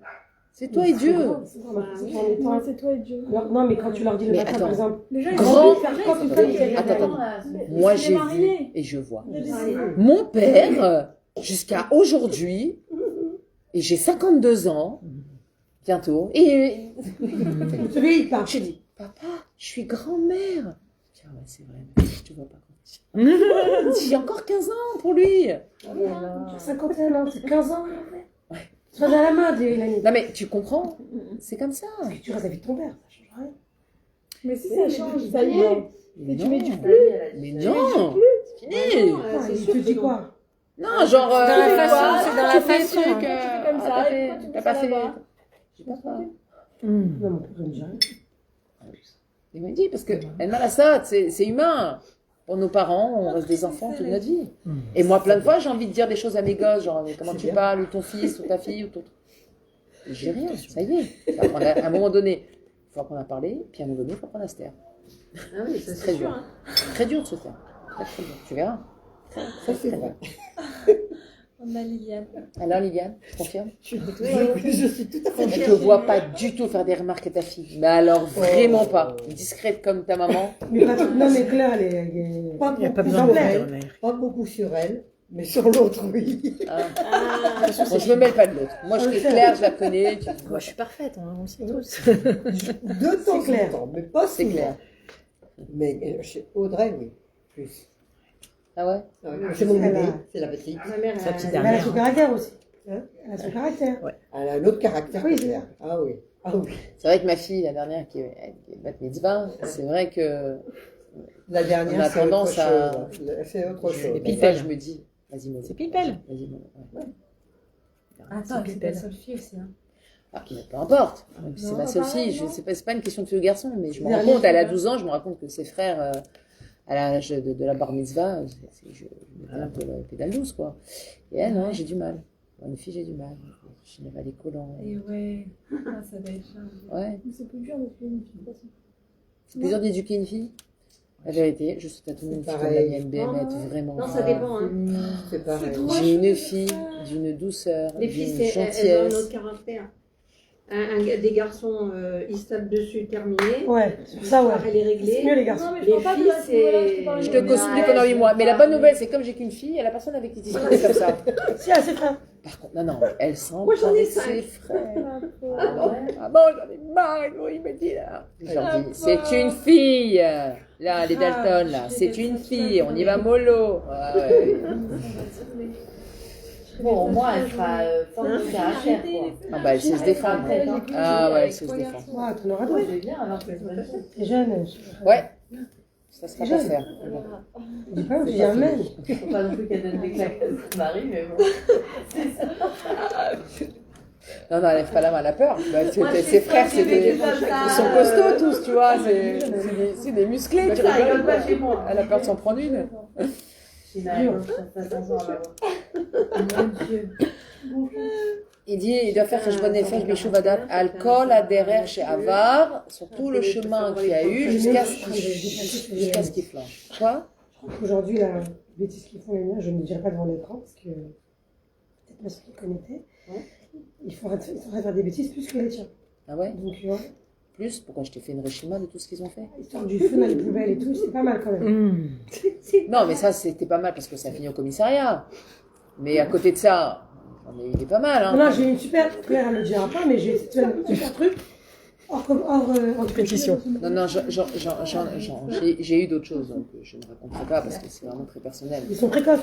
C'est toi et Dieu. C'est toi et Dieu. Non, mais quand tu leur dis le Mais matin, attends. par exemple, Les gens, ils Grand- ont envie de faire ça. Attends. Ouais. Moi, Je l'ai j'ai vu marié. et je vois. Je sais. Mon père, jusqu'à aujourd'hui, et j'ai 52 ans, bientôt, et celui, il part. je dis, papa, je suis grand-mère. Je dis, ah ouais, c'est vrai, mais je te vois pas grandir. J'ai encore 15 ans pour lui. 51 ans, c'est 15 ans. Sois dans la main, Lani. Non mais tu comprends, c'est comme ça. Tu restes avec ton père, ça change rien. Mais si ça change, ça y est. Mais tu mets du non. plus. Mais non, c'est fini. Il te dit quoi? Non, genre, Dans la tu fais façon, quoi c'est dans la Tu fais façon, le truc, hein. Tu fais comme ça, t'as et fait- pourquoi tu t'as fais pas ça fait. là-bas J'ai pas fait. Non, mon père, il me dit rien. Il m'a dit, parce que El Malassat, c'est humain. Pour nos parents, on reste des enfants toute notre vie. Et moi, plein de fois, j'ai envie de dire des choses à mes gosses, genre, mais comment tu parles, ou ton fils, ou ta fille, ou ton... J'ai rien, ça y est. À un moment donné, il faut apprendre à parler, puis à un moment donné, il faut apprendre à se taire. Ah oui, ça C'est très c'est sûr. dur. Très dur de se taire. Très, très dur. Tu verras. Ça, c'est vrai. On a Liliane. Alors, Liliane, tu confirmes? Je suis tout à fait Je te vois pas du tout faire des remarques à ta fille. Mais alors, vraiment pas. Discrète comme ta maman. Mais pas non, mais Claire, elle est. pas Il n'y a pas beaucoup besoin sur de elle, faire. pas beaucoup sur elle, mais sur l'autre, oui. Hein. Bon, je me mêle pas de l'autre. Moi, je suis Claire, je la connais. Moi, je suis parfaite, on le sait tous. De temps clair. en temps, mais pas C'est souvent. clair. Mais chez Audrey, oui, plus. Ah ouais? Ah oui, c'est mon Elle bébé, a- c'est la petite. Ma mère, Sa petite Elle a dernière. son caractère aussi. Hein, elle a son caractère. Elle a un autre caractère Oui, que Claire. Ah oui. Ah oui. C'est vrai que ma fille, la dernière qui est bat mitzvah, c'est vrai que La on dernière, a c'est autre tendance à. chose. Elle fait autre chose. Des fois, je me dis, vas-y, Maud. C'est pile-pelle. Vas-y, Maud. Ouais. Attends, c'est ta seule fille aussi. Hein. Ah, mais peu importe. C'est ma seule fille. C'est pas une question de fille ou garçon, mais je me rends compte, elle a 12 ans, je me rends compte que ses frères, à l'âge de la bar mitzvah, je mettais un peu le pédale douce, quoi. Et elle, non, j'ai du mal. Pour une fille, j'ai du mal. Je n'ai pas les collants. Et ouais, ça doit être ça. Ouais. Mais c'est plus dur d'éduquer une fille, de toute façon. C'est plus dur d'éduquer une fille. La vérité, je souhaite à tout le monde une fille comme la Pareil. mienne, BMette, vraiment. Non, ça dépend. Hein. C'est pareil. J'ai une fille d'une douceur, Les filles, d'une elles ont un gentillesse. autre caractère. Des garçons, ils se tapent dessus, terminé. Ouais, sur ça, ouais. Elle est réglée. C'est mieux, les garçons. Non, mais je Les parle pas de filles, la voilà, je te parle Je de- te cautionne pendant 8 mois. Mais la bonne nouvelle, c'est que comme j'ai qu'une fille, il y a la personne avec qui discuter comme ça. Si, elle c'est frère. Par contre, non, elle sent Moi, j'en ai avec 5. ses frères. Ah ouais. Ah bon, j'en ai marre, il me dit là. Je leur dis, c'est une fille. Là, les Dalton, là, c'est une fille. On y va mollo. Ouais. Bon, au moins, elle sera forte de caractère, quoi. Ah bah, elle sait se défendre. Ah ouais, elle sait se défendre. Ouais, t'en auras Ouais, d'autres. c'est bien, alors que c'est pas cher. T'es jeune. Ouais. Ça sera pas faire. Je dis pas, je dis amen. Faut pas non plus qu'elle donne des claques à son mari, mais bon. Non, elle lève pas la main, elle a peur. Bah, Moi, ses je frères, sais pas, ils comme ça. sont costauds tous, tu vois. C'est des musclés, tu Ça rigole rigoles. pas chez moi. Elle a peur de s'en prendre une. J'ai mal, ça fait attention à ma voix. Mon Dieu. Il dit, il doit faire Cheshbon Nefesh Bishuvadat Alcool Aderer chez Avar, sur tout le chemin qu'il y a eu jusqu'à ce qu'il flanche. Quoi? Aujourd'hui, la bêtise qu'ils font les miens, je ne le dirai pas devant l'écran parce que peut-être pas ceux qui connaissaient. Ils font faire des bêtises plus que les tiens. Ah ouais? Donc, tu vois, Plus? Pourquoi je t'ai fait une réchima de tout ce qu'ils ont fait? l'histoire du feu dans les poubelles et tout, c'est pas mal quand même. Non, mais ça, c'était pas mal parce que ça a fini au commissariat. Mais à côté de ça, mais il est pas mal, hein. Non, j'ai une super, Claire, elle ne le dira pas, mais j'ai un super truc hors compétition. Non, j'ai eu d'autres choses, donc je ne raconterai pas parce que c'est vraiment très personnel. Ils sont précoces.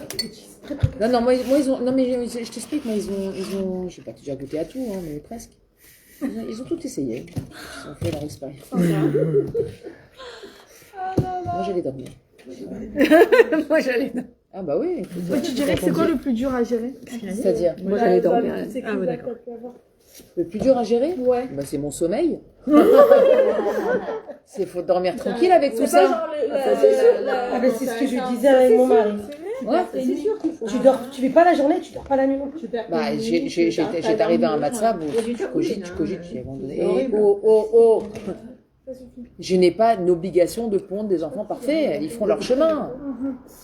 Très précoces. Non, moi, ils ont. Non, mais je t'explique, moi, ils ont. Je sais pas déjà goûté à tout, hein, mais presque. Ils ont tout essayé. Ils ont fait leur expérience. Moi, j'allais dormir. Moi, j'allais. Ah, bah oui. Ouais, tu dirais que c'est quoi le plus dur à gérer? C'est-à-dire, Moi, j'allais dormir. C'est Ah, ouais, d'accord. le plus dur à gérer, Ouais. bah, c'est mon sommeil. C'est faut dormir tranquille avec tout C'est pas ça. genre Ah, ben, c'est ce que je disais avec mon mari. Ouais. C'est sûr qu'il faut. Tu vis pas la journée, tu dors pas la nuit non plus. Bah, j'étais arrivé à un match où tu cogites, tu dis à un moment donné, C'est horrible. oh. Je n'ai pas l'obligation de pondre des enfants parfaits. Ils feront leur chemin.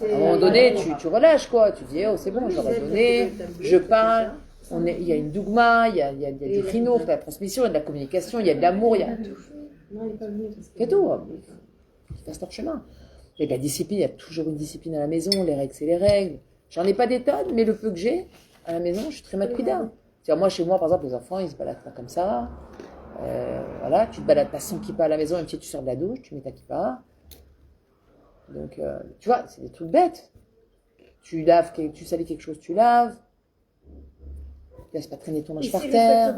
À un moment donné, tu relâches, quoi. Tu dis, oh, c'est bon, je leur ai donné, je parle. Il y a une dougma, il y a du rhino, de la transmission, il y a de la communication, il y a de l'amour, il y a tout. Il y a tout. Ils fassent leur chemin. Et la discipline, il y a toujours une discipline à la maison. Les règles, c'est les règles. J'en ai pas des tonnes, mais le peu que j'ai à la maison, je suis très maquida. C'est-à-dire, moi, chez moi, par exemple, les enfants, ils se baladent pas comme ça. Voilà, tu te balades pas sans kippa à la maison, même si tu sors de la douche, tu mets ta kippa. Donc, tu vois, c'est des trucs bêtes. Tu salis quelque chose, tu laves. Tu laisses pas traîner ton linge par terre.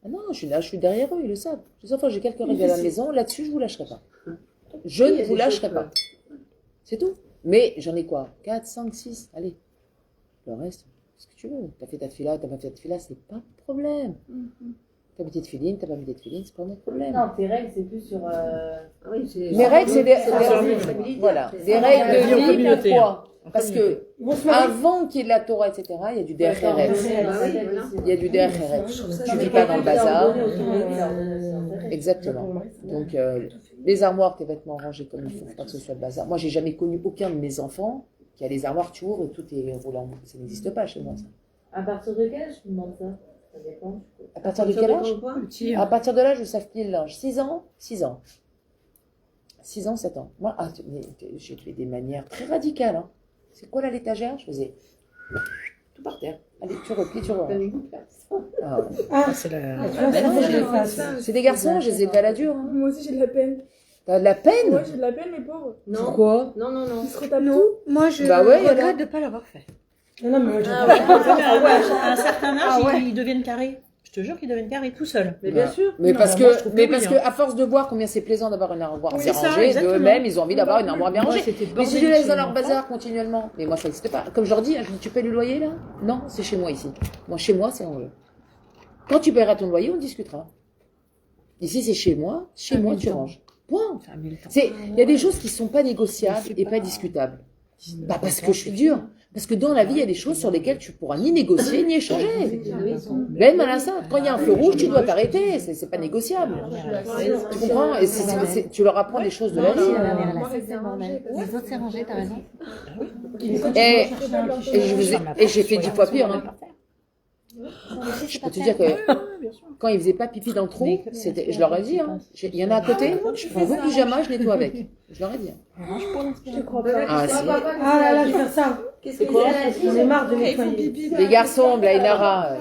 Ah non, je suis derrière eux, ils le savent. Les enfants, j'ai quelques règles à la maison, là-dessus, je vous lâcherai pas. Je ne vous lâcherai pas. C'est tout. Mais j'en ai quoi? 4, 5, 6, allez. Le reste, ce que tu veux. T'as fait ta fila, t'as pas fait ta fila, c'est pas de problème. T'as mis tes filine, t'as pas mis tes filine, c'est pas mon problème. Non, tes règles, c'est plus sur. Mes règles, c'est des voilà, des règles de vie. Pourquoi? Parce que avant qu'il y ait de la Torah, etc., il y a du DRRF. Il y a du DRRF. Tu vis pas dans le bazar. Exactement. Donc, les armoires, tes vêtements rangés comme il faut, faut pas que ce soit le bazar. Moi, j'ai jamais connu aucun de mes enfants qui a les armoires, tu ouvres et tout est roulant. Ça n'existe pas chez moi, ça. À partir de quel âge tu demandes ça? Ça dépend. À partir de quel âge? À partir de l'âge où ils savent plier le linge. 6 ans, 7 ans. Moi, j'ai fait des manières très radicales. Hein. C'est quoi là l'étagère? Je faisais tout par terre. Allez, tu replies, tu replies. C'est la. Tu vois, ça, faut que je les fasse. C'est des garçons, je les ai fait à la dure. Hein. Moi aussi, j'ai de la peine. T'as de la peine? Ouais, j'ai de la peine, les pauvres. Pourquoi? Non. Ils se retapent tout. Moi, je Bah ouais, regrette alors. de ne pas l'avoir fait. Non, mais moi, je À un certain âge, Ah ouais. ils deviennent carrés. te jure qu'ils deviennent carrés tout seuls. Mais bien sûr. Mais Non, parce moi, je que, trouve mais que parce oui, que hein. à force de voir combien c'est plaisant d'avoir une armoire Oui, bien c'est ça, rangée, exactement. d'eux-mêmes, ils ont envie d'avoir une armoire bien Moi, rangée. c'était Mais si je bordélique les laisse dans chez leur mon bazar continuellement, mais moi ça n'existe pas. Comme je leur dis, je dis, tu payes le loyer là? Non, c'est chez moi ici. Moi, chez moi, c'est en jeu. Quand tu paieras ton loyer, on discutera. Ici, c'est chez moi tu ranges. Point. Il y a des choses qui sont pas négociables et pas discutables. Bah, parce que je suis dure. Parce que dans la vie, il y a des choses sur lesquelles tu pourras ni négocier, ni échanger. Ben, malin ça. Quand il y a un feu rouge, tu dois t'arrêter. C'est pas négociable. Tu comprends? Et tu leur apprends des choses de la vie. Les autres, c'est rangé, t'as raison. Et j'ai fait 10 fois pire. Hein. Je peux te dire que quand ils faisaient pas pipi dans le trou, je leur ai dit, hein, il y en a à côté, je prends vos pyjamas, je nettoie avec. Je leur ai dit. Je crois pas. Ah, si. Ah là là, je vais faire ça. C'est quoi? J'en ai marre de nettoyer. Les garçons, Blainara,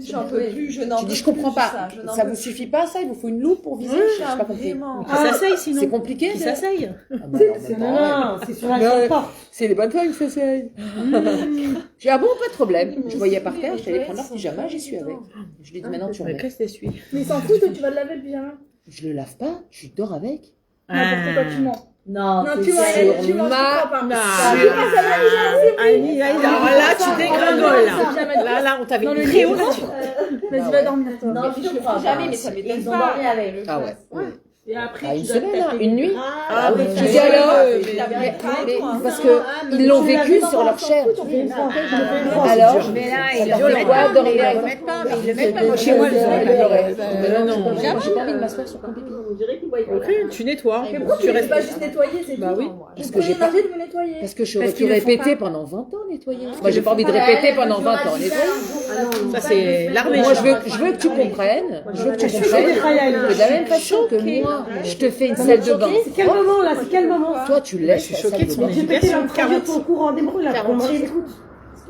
J'en peux plus, je n'en tu peux dis, je plus comprends de pas. je n'en Ça peux vous suffit pas, ça? Il vous faut une loupe pour viser? Je n'ai pas compris. Qui s'asseyent sinon. C'est compliqué? Qui s'asseyent. Ah, bah, Non, c'est sur la Ouais. porte. C'est les bonnes femmes qui s'essayent. J'ai dit, ah bon, pas de problème. Je voyais par terre, je suis allée prendre leur pyjama, j'y suis avec. Je lui ai dit, maintenant tu Mais remets. qu'est-ce que t'essuies? Mais ils s'en foutent, tu vas le laver bien. Je le lave pas, je dors avec. N'importe quoi, tu mens. Non, Non, c'est tu vois, sûr. elle, tu mens, je ma- crois pas. Non. Ah, Alors là, tu dégringoles. Là, on t'avait Non, le très haut lit, là-dessus. Vas-y, va dormir, toi. Non, je te crois jamais, pas. mais ça m'étonne Ils ont pas. dormi avec le Ah ouais. Oui. Et après, Ah, tu une dois semaine, te taper une nuit. Ah, mais Je tu dis dois- alors, mais parce que ils l'ont vécu sur leur chair. Alors, Mais là, ça ils leur le fait mettent quoi, pas, dormir ils avec le toi? mettent pas, mais ils le mettent pas. Moi, chez moi, Ils ils pleurait. le Non, non, j'ai pas envie de m'asseoir sur ton pipi. On dirait qu'ils voient pas. Ok, tu nettoies. Mais pourquoi tu restes pas juste nettoyer, c'est Bah tout. oui. Parce que j'ai pas. Obligé de me nettoyer. Parce que j'aurais Parce pu qu'ils le font répéter pas. pendant 20 ans nettoyer. Moi, j'ai pas envie de répéter pendant 20 ans nettoyer. Ça, c'est l'armée. Moi, je veux que tu comprennes, que de la même façon que moi, je te fais une salle de bain. C'est quel moment là? C'est quel moment? Toi, tu laisses. Je suis la salle choquée de de son bain. J'ai pété éducation. la radio pour le courant des bruits là. 46. Écoute.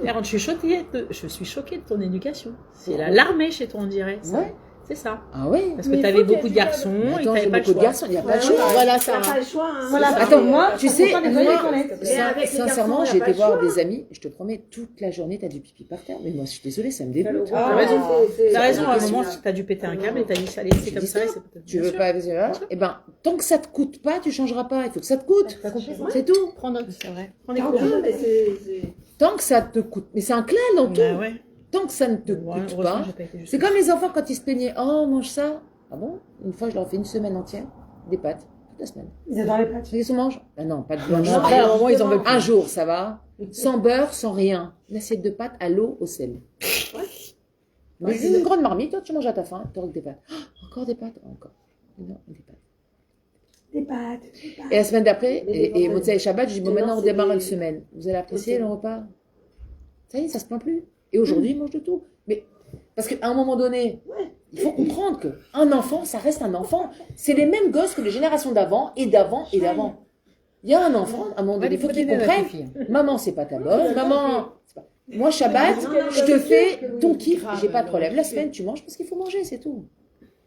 40, je suis choquée de ton éducation. C'est l'armée chez toi, on dirait. Ouais. C'est ça. Ah ouais. Parce que Mais il t'avais faut qu'il y ait beaucoup de du garçons et Attends, t'avais j'ai pas le beaucoup de choix. garçons, il n'y a pas de choix. Voilà, ça. T'as pas le choix. hein. Voilà. Attends, moi, tu je sais, peux pas nettoyer les moi, toilettes. Mais avec les sincèrement, garçons, j'ai y a été pas voir le choix. des amis, je te promets, toute la journée, t'as du pipi par terre. Mais moi, je suis désolée, ça me dégoûte. T'as raison. T'as raison, à un c'est- moment, t'as dû péter un câble et t'as dit ça allait, c'est comme ça. et c'est- Tu Bien veux sûr. pas, eh ben, tant que ça te coûte pas, tu changeras pas. Il faut que ça te coûte. C'est tout. Prends note, c'est vrai. Prends des Ah, cours. oui. Mais c'est- Tant que ça te coûte. Mais c'est un clair dans tout. Bah ouais. Tant que ça ne te Ouais, coûte heureusement, pas. j'ai pas été jusque- C'est comme les enfants quand ils se plaignaient. Oh, mange ça. Ah bon? Une fois, je leur ai fait une semaine entière. Des pâtes. Toute la semaine. Ils adorent les pâtes. Qu'est-ce qu'on mange? Ah non, pas de blanche. Après, à un moment, ils en veulent plus. Un jour, ça va. Sans beurre, sans rien. Une assiette de pâtes à l'eau, au sel. Mais une grande marmite, toi, tu manges à ta faim. Tu auras que des pâtes. Oh, encore des pâtes? Encore. Non, des pâtes. Des pâtes. Et la semaine d'après, et Motsai et Shabbat, je dis, bon, maintenant, on démarre une semaine. Vous allez apprécier le repas? Ça y est, ça se plaint plus. Et aujourd'hui, ils mangent de tout. Mais, parce qu'à un moment donné, il faut comprendre qu'un enfant, ça reste un enfant. C'est les mêmes gosses que les générations d'avant, et d'avant, et d'avant. Il y a un enfant, à un moment donné, il faut qu'il comprenne. Maman, c'est pas ta bonne. Maman, c'est pas... Moi, Shabbat, je te fais ton kiff, j'ai pas de problème. La semaine, tu manges parce qu'il faut manger, c'est tout.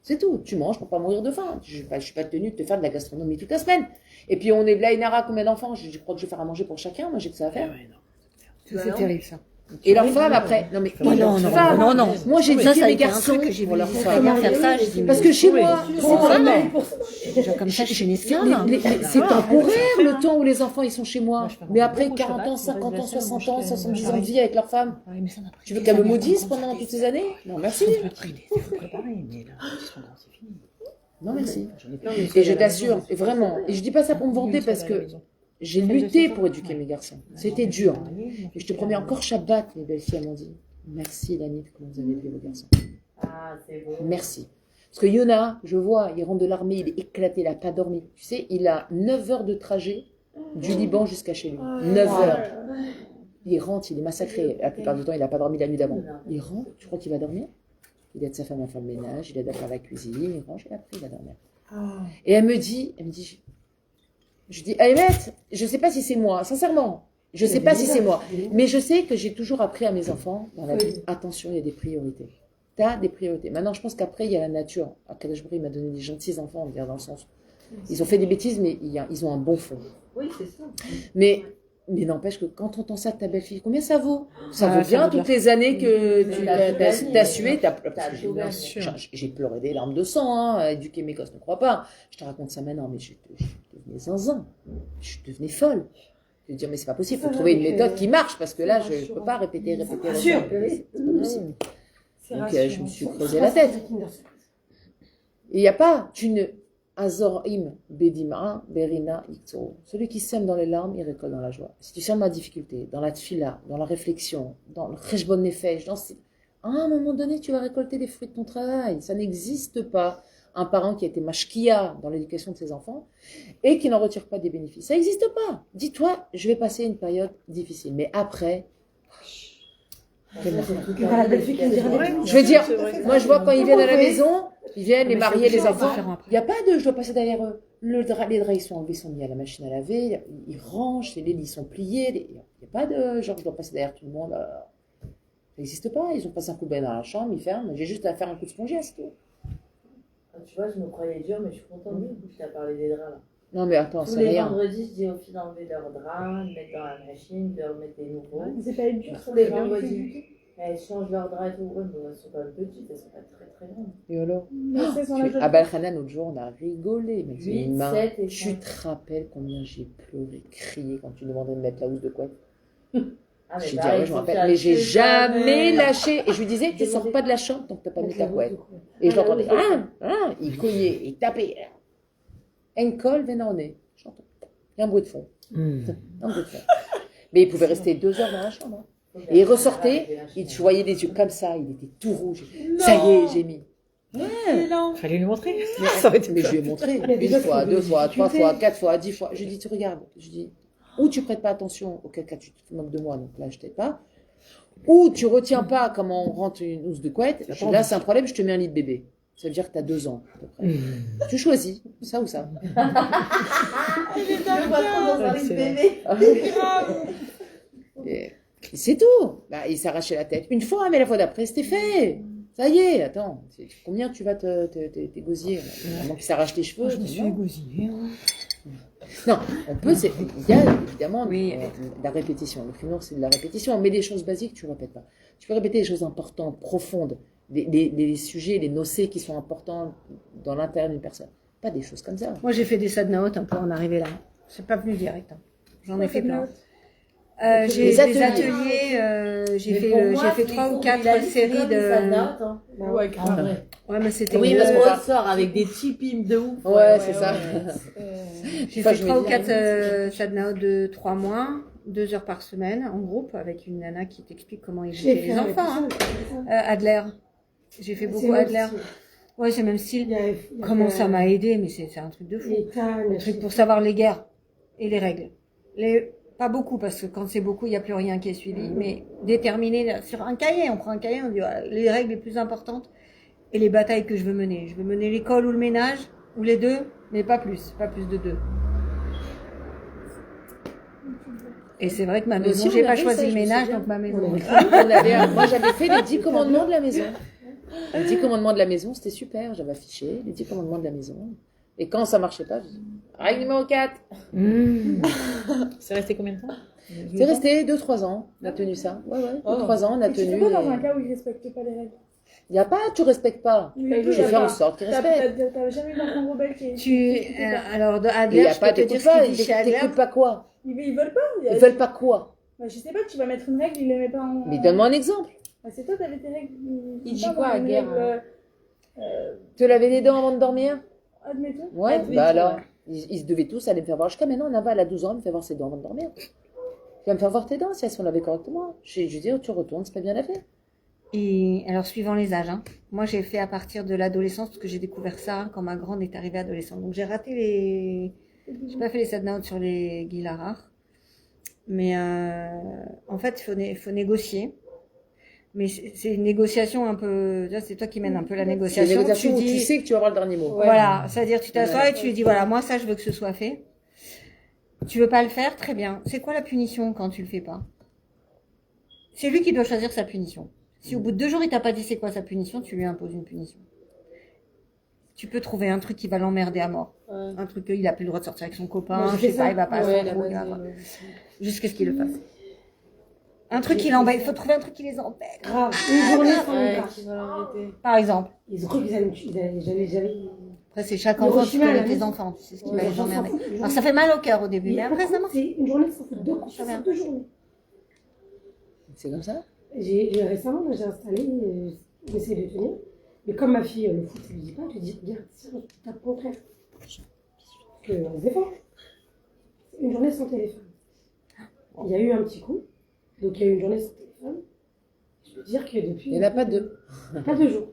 C'est tout. Tu manges pour pas mourir de faim. Je suis pas tenue de te faire de la gastronomie toute la semaine. Et puis, on est Blainara, combien d'enfants? Je crois que je vais faire à manger pour chacun. Moi, j'ai que ça à faire. C'est terrible ça. Et leurs femmes, après. Non, mais moi, leurs femmes. non. Moi, j'ai Ça, éduqué ça a mes été un garçons truc que j'ai pour vu leurs une femmes. faire ça. Je dis, Parce que chez moi, comme ça, je suis une esclave. c'est temporaire le temps où les enfants ils sont chez moi. Mais après 40 ans, 50 ans, 60 ans, 70 ans de vie avec leurs femmes, tu veux qu'elles me maudissent pendant toutes ces années? Non, merci. Non, merci. Et je t'assure, et vraiment, et je dis pas ça pour me vanter parce que j'ai lutté pour éduquer mes garçons. C'était dur. Et je te promets encore Shabbat, mes belles filles, elles m'ont dit merci Lanit, comment vous avez élevé vos garçons. Ah, c'est beau. Merci. Parce que Yona, je vois, il rentre de l'armée, il est éclaté, il n'a pas dormi. Tu sais, il a 9 heures de trajet du Liban jusqu'à chez lui. 9 heures. Il rentre, il est massacré. La plupart du temps, il n'a pas dormi la nuit d'avant. Il rentre, tu crois qu'il va dormir? Il aide sa femme à faire le ménage, il aide à faire la cuisine, il range et après il va dormir. Et elle me dit, je dis, Ahmed, je ne sais pas si c'est moi, sincèrement. Je ne sais pas si c'est moi. Mais je sais que j'ai toujours appris à mes enfants dans la vie, attention, il y a des priorités. Tu as des priorités. Maintenant, je pense qu'après, il y a la nature. Akadosh Baruch Hu, il m'a donné des gentils enfants, on va dire, dans le sens. Ils ont fait des bêtises, mais ils ont un bon fond. Oui, c'est ça. Mais Mais n'empêche que quand on entend ça de ta belle-fille, combien ça vaut? Ça Ah, vaut ça bien vaut bien. toutes les années que Mais tu t'as tout gagné. t'as sué, T'as parce que tout gagné. j'ai pleuré des larmes de sang, hein, éduquer mes gosses, ne crois pas. Je te raconte ça maintenant, mais je devenais zinzin. Je devenais folle. Je veux dire, mais c'est pas possible, il faut trouver une méthode qui marche, parce que là, je peux pas répéter. Sûr. C'est pas possible. C'est Donc, rassurant. je me suis creusé la tête. Et il n'y a pas, tu ne Azorim Bedima Berina Itzo. Celui qui sème dans les larmes, il récolte dans la joie. Si tu sèmes dans la difficulté, dans la tfila, dans la réflexion, dans le cheshbon nefesh, à un moment donné, tu vas récolter les fruits de ton travail. Ça n'existe pas un parent qui a été mashkia dans l'éducation de ses enfants et qui n'en retire pas des bénéfices. Ça n'existe pas. Dis-toi, je vais passer une période difficile, mais après, Il y aura la belle-fille qui me dira des trucs. je veux dire, C'est vrai. moi je vois quand ils viennent à la maison, ils viennent, les Mais mariés, c'est les différent enfants. après. Il n'y a pas de je dois passer derrière eux. Les draps ils sont enlevés, ils sont mis à la machine à laver, ils rangent, les lits sont pliés. Il n'y a pas de genre je dois passer derrière tout le monde. Ça n'existe pas. Ils ont passé un coup de bain dans la chambre, ils ferment. J'ai juste à faire un coup de spongia, c'est tout. Ah, tu vois, je me croyais dur, mais je suis contente du coup que tu as parlé des draps là. Non mais attends, Tous c'est les rien. vendredis, je dis aux filles d'enlever leurs draps, de mettre dans la machine, de remettre des nouveaux. C'est pas dur, ça. Tous les vendredis, elles changent leurs draps et tout. Ouais, mais elles sont pas petites, elles sont pas très très grandes. Et alors Mais c'est son âge de- À Balkhanan, l'autre jour, on a rigolé. Mais c'est 8, une main. 7 et Tu 5. te rappelles combien j'ai pleuré, crié quand tu demandais de mettre la housse de couette? Ah, J'ai dit, pareil, ah ouais, je me faut rappelle, faire mais j'ai que jamais lâché. Et je lui disais, tu sors pas de la chambre tant que t'as pas mis ta couette. Et je l'entendais, il cognait, il tapait. Enkol venane. J'entends. Il y a un bruit de fond. Un bruit de fond. Mais il pouvait rester 2 heures dans la chambre. Faut Et il faire ressortait, avec la il chaîne. te voyait des yeux comme ça, il était tout rouge. Ça y est, j'ai mis. Fallait lui montrer. Mais, Ça aurait été mais je lui ai montré Il y a des une gens fois, qui 2 ont fois, des 3 fois, difficultés. 4 fois, 10 fois. Je lui dis, tu regardes. Je dis, ou tu prêtes pas attention, auquel cas tu te moques de moi, donc là je t'aide pas. Ou tu retiens pas comment on rentre une housse de couette. Je dis, là c'est un problème, je te mets un lit de bébé. Ça veut dire que tu as 2 ans à peu près. Tu choisis, ça ou ça. Je vois trop dans un lit de bébé. Et c'est tout. Bah, il s'arrachait la tête une fois, mais la fois d'après c'était fait. Ça y est, attends. Combien tu vas t'égosiller Avant qu'il s'arrache les cheveux. Je me suis non. égosillée. Non, on peut, il y a évidemment Oui. de la répétition. Le humour, c'est de la répétition. Mais des choses basiques, tu ne répètes pas. Tu peux répéter des choses importantes, profondes, des sujets, les nocés qui sont importants dans l'intérieur d'une personne. Pas des choses comme ça. Moi, j'ai fait des sadnaot un peu en arriver là. C'est pas venu direct. Hein. J'en ai fait plein. J'ai Les des ateliers. ateliers, j'ai Mais fait, pour moi, j'ai fait 3 ou 4 séries de. Ouais, grave. Ouais, mais c'était. Oui, Oui, parce parce qu'on qu'on sort avec des chipimes de ouf. Ouais, c'est ça. J'ai Enfin, fait je me 3 ou dis, 4 sadnaot de 3 mois, 2 heures par semaine en groupe avec une nana qui t'explique comment J'ai éduquer fait les enfants. Hein. Adler. J'ai fait beaucoup Adler. Ouais, c'est le même style. Comment ça m'a aidé, mais c'est un truc de fou. Un truc pour savoir les guerres et les règles. Pas beaucoup, parce que quand c'est beaucoup, il n'y a plus rien qui est suivi, mais déterminer sur un cahier, on prend un cahier, on dit voilà, les règles les plus importantes et les batailles que je veux mener. Je veux mener l'école ou le ménage, ou les deux, mais pas plus de 2. Et c'est vrai que ma Mais maison, si, j'ai on pas avait choisi ça, le je me ménage, souviens. donc ma maison. Moi, j'avais fait les 10 commandements de la maison. Les 10 commandements de la maison, c'était super. J'avais affiché les 10 commandements de la maison. Et quand ça marchait pas, je dis, règle numéro 4. C'est resté combien de temps? C'est resté 2-3 ans. On a tenu ça. Ouais, 2-3 ans, on a Et tu fais tenu. quoi dans un cas où ils respectent pas les règles? Il n'y a pas, tu respectes pas. Oui, Je vais faire en sorte qu'ils respectent. T'as jamais eu d'enfant rebelle qui Alors, de Mais il Adler, n'y a je pas, peux te dire t'écoutes ce pas. qu'il dit chez Adler. T'écoutes pas quoi? Ils veulent pas. Ils veulent pas quoi? Bah, je sais pas, tu vas mettre une règle, il les met pas en. Mais donne-moi un exemple. Bah, c'est toi, t'avais tes règles. Il dit pas quoi, dans à une guerre, règle, Te laver les dents avant de dormir? Admettons. Ouais, Admettons, bah alors. ouais. Ils devaient tous aller me faire voir. Jusqu'à maintenant, Nava, elle a 12 ans, elle me fait voir ses dents avant de dormir. Tu vas me faire voir tes dents si elles sont lavées correctement. Je dis, oh, tu retournes, c'est pas bien lavé. Et alors, suivant les âges, hein. Moi, j'ai fait à partir de l'adolescence, parce que j'ai découvert ça quand ma grande est arrivée adolescente. Donc, j'ai raté j'ai pas fait les sadnaot sur les Gilarar. Mais, en fait, il faut négocier. Mais c'est une négociation un peu, là, c'est toi qui mènes un peu la C'est une négociation. négociation où Tu tu dis, sais que tu vas avoir le dernier mot. voilà. C'est-à-dire, tu t'assois et tu lui dis, voilà, moi, ça, je veux que ce soit fait. Tu veux pas le faire? Très bien. C'est quoi la punition quand tu le fais pas? C'est lui qui doit choisir sa punition. Si au bout de 2 jours, il t'a pas dit c'est quoi sa punition, tu lui imposes une punition. tu peux trouver un truc qui va l'emmerder à mort. Un truc qu'il a plus le droit de sortir avec son copain, Moi, je j'ai sais fait pas, ça. il va pas Ouais, se la retrouver, base, jusqu'à ce qu'il le fasse. Un truc qui l'embête, il faut trouver un truc qui les embête. Grave, une journée sans Ouais, Lucas. qui va l'embêter. Par exemple. Ils ont cru qu'ils allaient. Après, c'est chaque Le enfant, tu Hiroshima, connais la tes maison. enfants, tu sais ce qui Ouais, va les j'en emmerder. s'en fout. Alors ça fait mal au cœur au début, mais après ça marche. C'est une journée sans foot, Ça va. 2 journées. C'est comme ça? Récemment, j'ai installé, j'essaie de tenir. Mais comme ma fille, le foot, ça lui dit pas, je lui dis, regarde, tiens, tu tapes mon frère. Parce qu'on se défend. Une journée sans téléphone. Il y a eu un petit coup. Donc il y a eu une journée sans téléphone. Je peux dire que depuis. Il n'y en a pas 2. Pas 2 jours.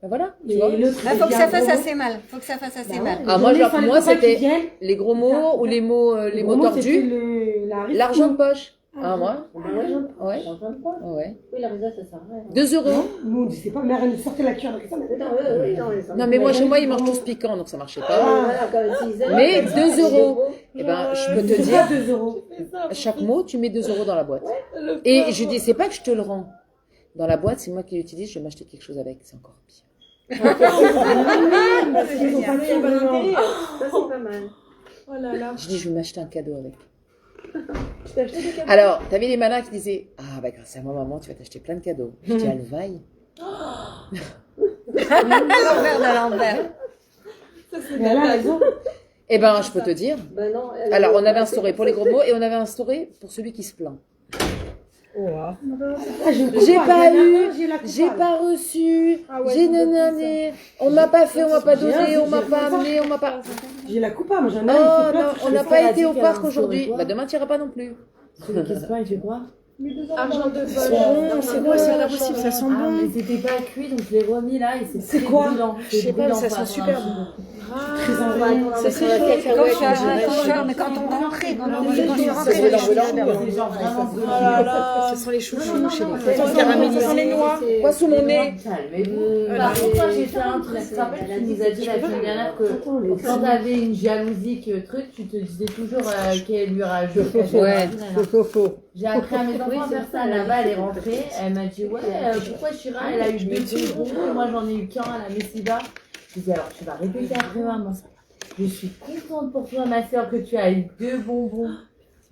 Ben voilà, tu Et vois. l'autre, Il faut que ça fasse assez mal. Faut que ça fasse assez mal. Ah, moi, c'était les gros mots ou les mots tordus. L'argent de poche. Ah, moi? Ouais. Ouais. Oui, la réserve, ça sert à rien. 2 euros. Nous, on disait pas, mère, elle nous sortait la cuillère avec ça. Non, mais moi, chez moi, ils mangent tous piquants, donc ça marchait pas. Voilà, comme s'ils avaient- Mais 2 euros. Eh ben, je peux te C'est dire, pas 2 euros. à chaque mot, tu mets 2 euros dans la boîte. Et je dis, c'est pas que je te le rends. Dans la boîte, c'est moi qui l'utilise, je vais m'acheter quelque chose avec, c'est encore pire. Parce qu'ils ont pas Il y a pas d'intérêt. Ça, c'est pas mal. Oh là là. Je dis, je vais m'acheter un cadeau avec. Tu t'as acheté des cadeaux? Alors, t'avais les malins qui disaient, ah, bah, grâce à moi, maman, tu vas t'acheter plein de cadeaux. Je dis, elle vaille. L'envers de l'envers. Mais elle a raison. Eh ben, je peux te dire. Ben non, Alors, on avait instauré pour les gros mots et on avait instauré pour celui qui se plaint. Ah, j'ai Pas eu, j'ai la j'ai pas reçu, Ah ouais, j'ai ils ont fait nanané, on m'a pas fait, on m'a pas J'ai donné, rien, on m'a j'ai pas fait ça. amené, on m'a pas... J'ai la coupe, moi j'en ai Oh un, il fait plein non, de on n'a choses. pas Elle a été dit au qu'elle parc instaurait aujourd'hui. quoi Bah demain, tu iras pas non plus. Celui qui se plaint, il fait quoi? Argent de poche. C'est quoi, c'est pas possible, ça sent Ah, bon. mais c'était pas cuit, donc je l'ai remis là et C'est très quoi brûlant. Je sais pas, mais ça sent super bon. Ça c'est chaud. Mais quand on rentrait, quand on Ça rentrait, sent les C'est chouchous. genre vraiment Oh là là. Ça sent les chouchous. Je sais pas. Ça sent les noix. Quoi sous mon nez? Par contre, moi j'ai fait un truc, tu te rappelles, tu nous as dit la semaine dernière que quand t'avais une jalousie, que truc, tu te disais toujours qu'elle lui rajoute. Ouais. J'ai appris à mes enfants à faire ça. Là-bas, elle est rentrée, elle m'a dit ouais, pourquoi Shira, elle a eu 2 bonbons, moi j'en ai eu qu'un à la Messiba. Je dis alors tu vas répéter après maman. Je suis contente pour toi ma soeur que tu as eu 2 bonbons.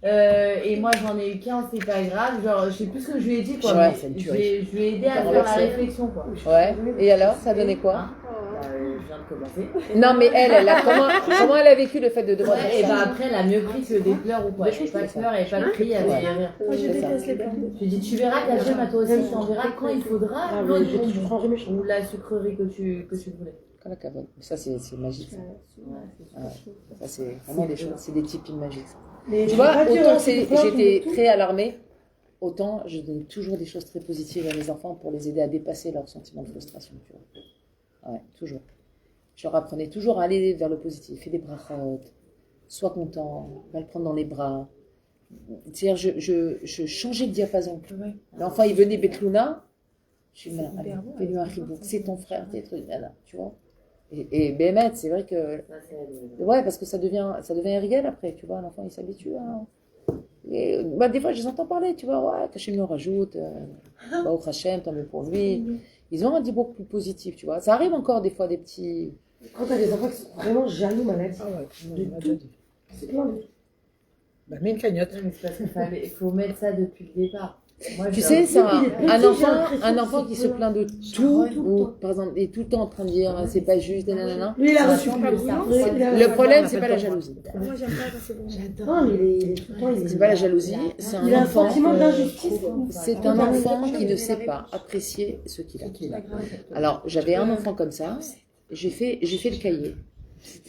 Et moi j'en ai eu qu'un, c'est pas grave. Genre, je sais plus ce que je lui ai dit quoi. Ouais, Mais c'est une je tuerie. lui ai aidé à T'as faire la renversé. réflexion quoi. Ouais. Et alors, ça donnait quoi? Hein je viens de commencer. Non, mais comment elle a vécu le fait de devoir Ouais, et faire ben ça? après, elle a mieux pris que des pleurs ou quoi. Elle avait pas de pleurs, elle avait pas de cris, elle avait rien. Moi, je C'est ça. déteste les plans. Je dis, tu verras qu'Hachem à toi aussi, tu en verras quand il faudra Ah, mais l'autre je bonbon. prends jamais chez Ou la sucrerie que tu voulais. Comme la cabane. Ça, c'est magique. Ça, ça c'est vraiment des choses, c'est des types magiques. ça. Mais Tu vois, autant j'étais j'étais très alarmée, autant je donne toujours des choses très positives à mes enfants pour les aider à dépasser leurs sentiments de frustration. Tu vois. Ouais, toujours. Je leur apprenais toujours à aller vers le positif. Fais des brachot, sois content, va le prendre dans les bras. C'est-à-dire, je changeais de diapason. L'enfant, il venait Betlouna, je suis là, allez, fais-lui un ribouk, c'est ton frère, t'es trucs, tu vois. Et Bémet, c'est vrai que. Ça, c'est Ouais, parce que ça devient irréel après, tu vois, l'enfant il s'habitue. Hein. Et, bah, des fois, je les entends parler, tu vois, ouais, Hachem nous rajoute, bah, au Hachem, tant mieux pour lui. Ils ont un discours beaucoup plus positif, tu vois. Ça arrive encore des fois des petits. Quand t'as des enfants qui sont vraiment jaloux, maladie. Ah ouais, De tout. C'est plein de. Bah, mets une cagnotte. mais c'est parce qu'il faut mettre ça depuis le départ. Moi, Tu je- sais, c'est il est petit, un j'ai enfant l'impression qui que se c'est plaint de tout, ou par exemple, est tout le temps en train de dire c'est pas juste, nanana. Lui, il a reçu pas plus. brûlant, Oui, ça. il a- Le problème, on c'est appelle pas la pas jalousie. Moi, j'aime pas quand c'est bon. Non, mais il est tout le temps. il est- C'est pas la jalousie, c'est Il a un un enfant. sentiment d'injustice. C'est un enfant qui ne sait pas apprécier ce qu'il a. Alors, j'avais un enfant comme ça, j'ai fait le cahier.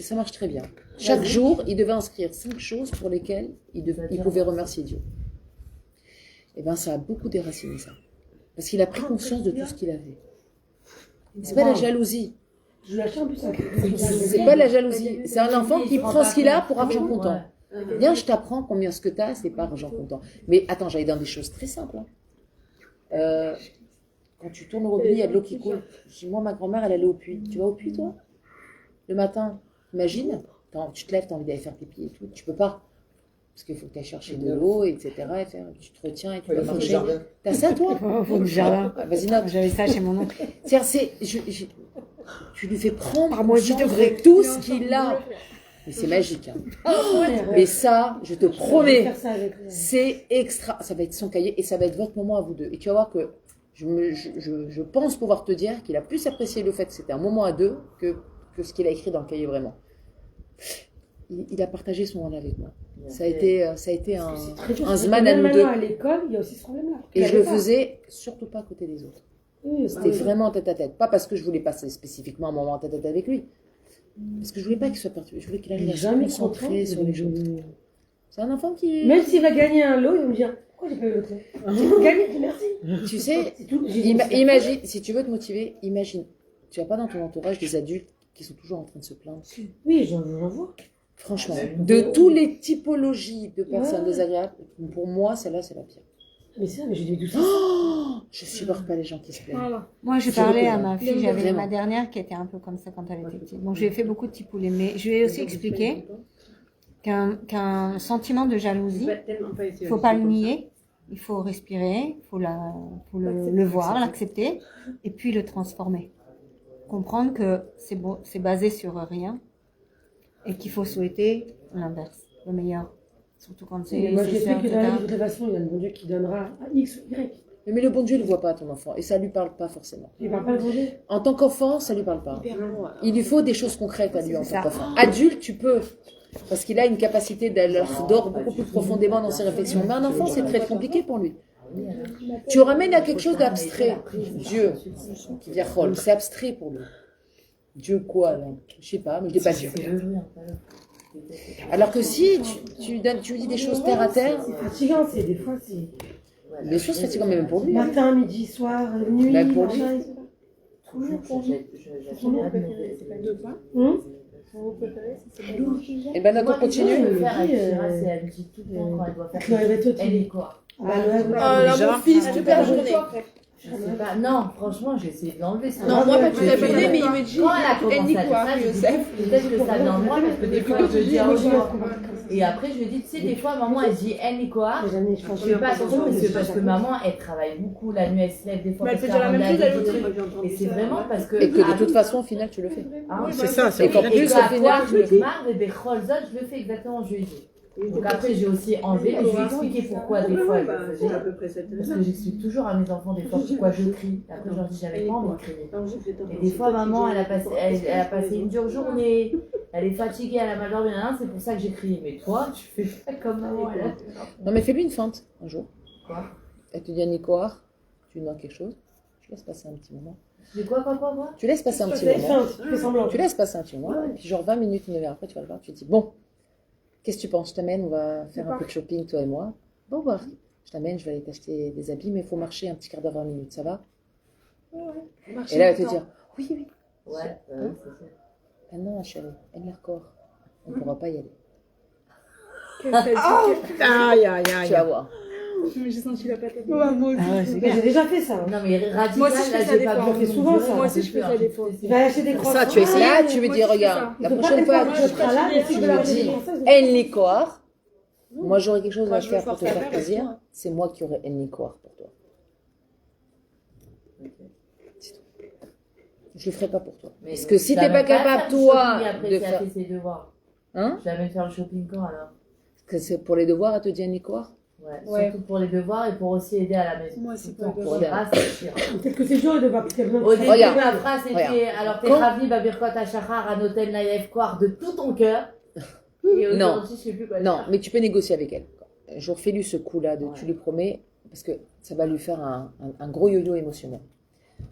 Ça marche très bien. Chaque jour, il devait inscrire 5 choses pour lesquelles il pouvait remercier Dieu. Et bien, ça a beaucoup déraciné ça. Parce qu'il a pris conscience de tout ce qu'il avait. C'est pas la jalousie. Je lui ai acheté en plus un C'est pas la jalousie. C'est un enfant qui prend ce qu'il a pour argent comptant. Viens, je t'apprends combien ce que tu as, c'est pas argent comptant. Mais attends, j'allais dans des choses très simples. Hein. Quand tu tournes au robinet, il y a de l'eau qui coule. Je dis, moi, ma grand-mère, elle allait au puits. Tu vas au puits, toi? Le matin, imagine, tu te lèves, tu as envie d'aller faire pipi et tout. Tu peux pas. Parce qu'il faut que tu ailles chercher de l'eau, etc. Et tu te retiens et tu vas marcher. T'as ça, toi? Faut le jardin. Vas-y, note. J'avais ça chez mon oncle. C'est-à-dire, Tu lui fais prendre À moins 10 conscience degrés. de tout ce qu'il a. Mais c'est magique. Hein. Mais ça, je te promets, Faire ça avec lui. c'est extra. Ça va être son cahier et ça va être votre moment à vous deux. Et tu vas voir que je pense pouvoir te dire qu'il a plus apprécié le fait que c'était un moment à deux que ce qu'il a écrit dans le cahier vraiment. Il a partagé ce moment-là avec moi. Ça a été un zman à nous deux. À l'école, il y a aussi ce problème-là. Et je le faisais surtout pas à côté des autres. Oui, C'était vraiment tête à tête. Pas parce que je voulais passer spécifiquement un moment tête à tête avec lui. Parce que je voulais pas qu'il soit perturbé. Je voulais qu'il arrive à se jamais concentrer sur les choses. C'est un enfant qui... Même s'il va gagner un lot, il va me dire pourquoi j'ai pas eu l'autre lot. J'ai gagné, merci. Tu sais, C'est tout. imagine, si tu veux te motiver, imagine. Tu n'as pas dans ton entourage des adultes qui sont toujours en train de se plaindre. Oui, j'en vois. Franchement, de toutes les typologies de personnes désagréables, pour moi, celle-là, c'est la pire. Mais c'est vrai, mais j'ai dit tout ça. Oh, je supporte pas les gens qui se plaignent. Voilà. Moi, j'ai Je parlé le à comprends. ma fille, j'avais Vraiment. ma dernière qui était un peu comme ça quand elle était petite. Donc, je lui ai fait beaucoup de tipoulés. Mais je lui ai aussi expliqué qu'un sentiment de jalousie, il faut pas le nier, il faut respirer, il faut le voir, l'accepter, et puis le transformer. Comprendre que c'est basé sur rien, et qu'il faut souhaiter l'inverse, le meilleur. Surtout quand c'est Moi, je nécessaire, sais que dans la etc. vie de toute façon, il y a le bon Dieu qui donnera à X ou Y. Mais le bon Dieu ne le voit pas à ton enfant et ça lui parle pas forcément. Il parle pas le bon Dieu. En tant qu'enfant, ça lui parle pas. Il lui faut des choses concrètes à lui en C'est tant ça. qu'enfant. Adulte, tu peux. Parce qu'il a une capacité d'aller d'or beaucoup plus profondément dans ses réflexions. Mais un enfant, c'est très compliqué pour lui. Tu ramènes à quelque chose d'abstrait. Dieu, Yachol, c'est abstrait pour lui. Dieu quoi, là? Je sais pas, mais je l'ai pas dit. Alors que si tu lui dis des choses terre à terre, C'est fatigant, c'est des fois, c'est des choses fatigantes même pour lui. matin, midi, soir, nuit, Même pour lui. machin, etc. Toujours pour lui. Hum Et ben d'accord, Moi, je continue. vais faire avec Shira, c'est elle me dit tout le temps quand elle doit faire Quand elle va te elle est quoi. Ah, ouais, ouais. là, mon fils, toute la journée. Je sais pas. Non, franchement, j'ai essayé de l'enlever. ça. Non, moi, pas toute la J'ai journée, fait mais il longtemps. me dit, Quand elle a commencé elle dit à dire quoi, ça, je dis, Youssef peut-être que ça vient de moi, parce que des fois, je dis, oh, et après, je lui dis, tu sais, des fois, maman, elle dit, elle est quoi. Mais jamais, je pense Je fais pas attention, mais c'est parce que maman, elle travaille beaucoup, la nuit, elle se lève des fois. Mais elle parce fait déjà la qu'elle même chose, a elle des aussi. trucs. Et c'est vraiment parce que. Et que de toute façon, au final, tu le fais. Ah, C'est ça, c'est Et qu'en au plus, final, au final, je le marre, et des Kholzot, je le fais exactement, je lui ai dit. Donc après, j'ai aussi enlevé, mais je lui ai expliqué pourquoi des fois elle le faisait. Parce que j'explique toujours à mes enfants des fois pourquoi je crie. Après, je leur dis, j'avais pas envie de crier. Et des fois, maman, elle a passé une dure journée, elle est fatiguée, elle a mal dormi, c'est pour ça que j'ai crié. Mais toi, tu fais pas comme maman, elle a. Non, mais fais-lui une feinte un jour. Quoi? Elle te dit un Nicoar, tu lui demandes quelque chose. Tu laisses passer un petit moment. Mais quoi? Tu laisses passer un petit fais moment. tu fais semblant. Tu laisses passer un petit moment. Et puis, genre 20 minutes, une heure après, tu vas le voir. Tu te dis, bon, qu'est-ce que tu penses? Je t'amène, on va faire un peu de shopping, toi et moi. Bon, voir. Je t'amène, je vais aller t'acheter des habits, mais il faut marcher un petit quart d'heure, 20 minutes, ça va? Et là, elle va te dire, oui, oui. Ouais, c'est ça. Ah non, chérie, elle est corps. On ne pourra pas y aller. Aïe, aïe, Tu aïe. vas voir. J'ai senti la patate. Ah ouais, c'est Mais clair. j'ai déjà fait ça. Non, mais radical, Moi aussi, je là, fais ça j'ai des pas fois. vu Je fais souvent ça. Moi aussi, je fais ça des fois. Je vais acheter des croissants. Ça, tu es là, tu me moi dis, aussi, regarde, c'est la Il faut prochaine pas fois que je serai là, mais si tu je vais me acheter des dis croissants, El Nicoar, moi j'aurais quelque chose Moi, à je faire veux pour te forcer à faire faire, plaisir, laisse-moi. c'est moi qui aurai El Nicoar pour toi. Je le ferai pas pour toi. Parce que si t'es pas capable, toi, de faire. fait ses devoirs. Hein? Je l'avais faire le shopping quand alors? Que c'est pour les devoirs, elle te dit El Nicoar? Ouais. Surtout pour les devoirs et pour aussi aider à la maison. Moi, c'est Tout le pour temps. les Pour les races, c'est sûr. peut-être que c'est dur de voir parce qu'il y a besoin Au de début, Regarde. ma phrase c'était Regarde. alors t'es Quand- ravi Babirkot Achachar Anoten Naïef Koar de tout ton cœur. Et Non. aujourd'hui, je sais plus quoi Non, dire. mais tu peux négocier avec elle. Un jour, fais-lui ce coup-là, Ouais. tu lui promets, parce que ça va lui faire un gros yo-yo émotionnel.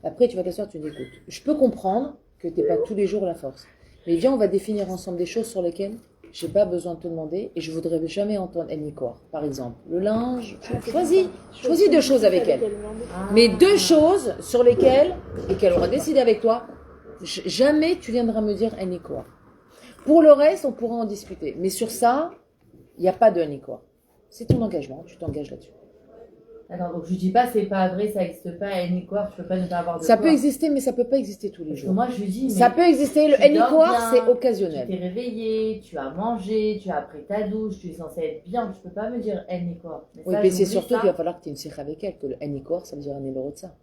Après, tu vas t'asseoir, tu dis, écoute, je peux comprendre que tu n'es pas tous les jours la force, mais viens, on va définir ensemble des choses sur lesquelles j'ai pas besoin de te demander et je voudrais jamais entendre El Nicoar. Par exemple, le linge, choisis 2 choses avec elle. Ah. Mais 2 choses sur lesquelles, et qu'elle aura décidé avec toi, jamais tu viendras me dire El Nicoar. Pour le reste, on pourra en discuter. Mais sur ça, il n'y a pas de El Nicoar. C'est ton engagement, tu t'engages là-dessus. D'accord, donc je dis pas c'est pas vrai, ça n'existe pas, El Nicoar, je peux pas ne pas avoir de Ça quoi. peut exister, mais ça peut pas exister tous les Parce que jours. moi je lui dis, mais Ça peut exister, le tu El dors Nicoar, bien, c'est tu occasionnel. t'es réveillé, tu as mangé, tu as pris ta douche, tu es censé être bien, tu peux pas me dire El Nicoar. Oui, ça, mais c'est j'oublie surtout ça. qu'il va falloir que tu aies une sikha avec elle, que le El Nicoar, ça veut dire un de ça.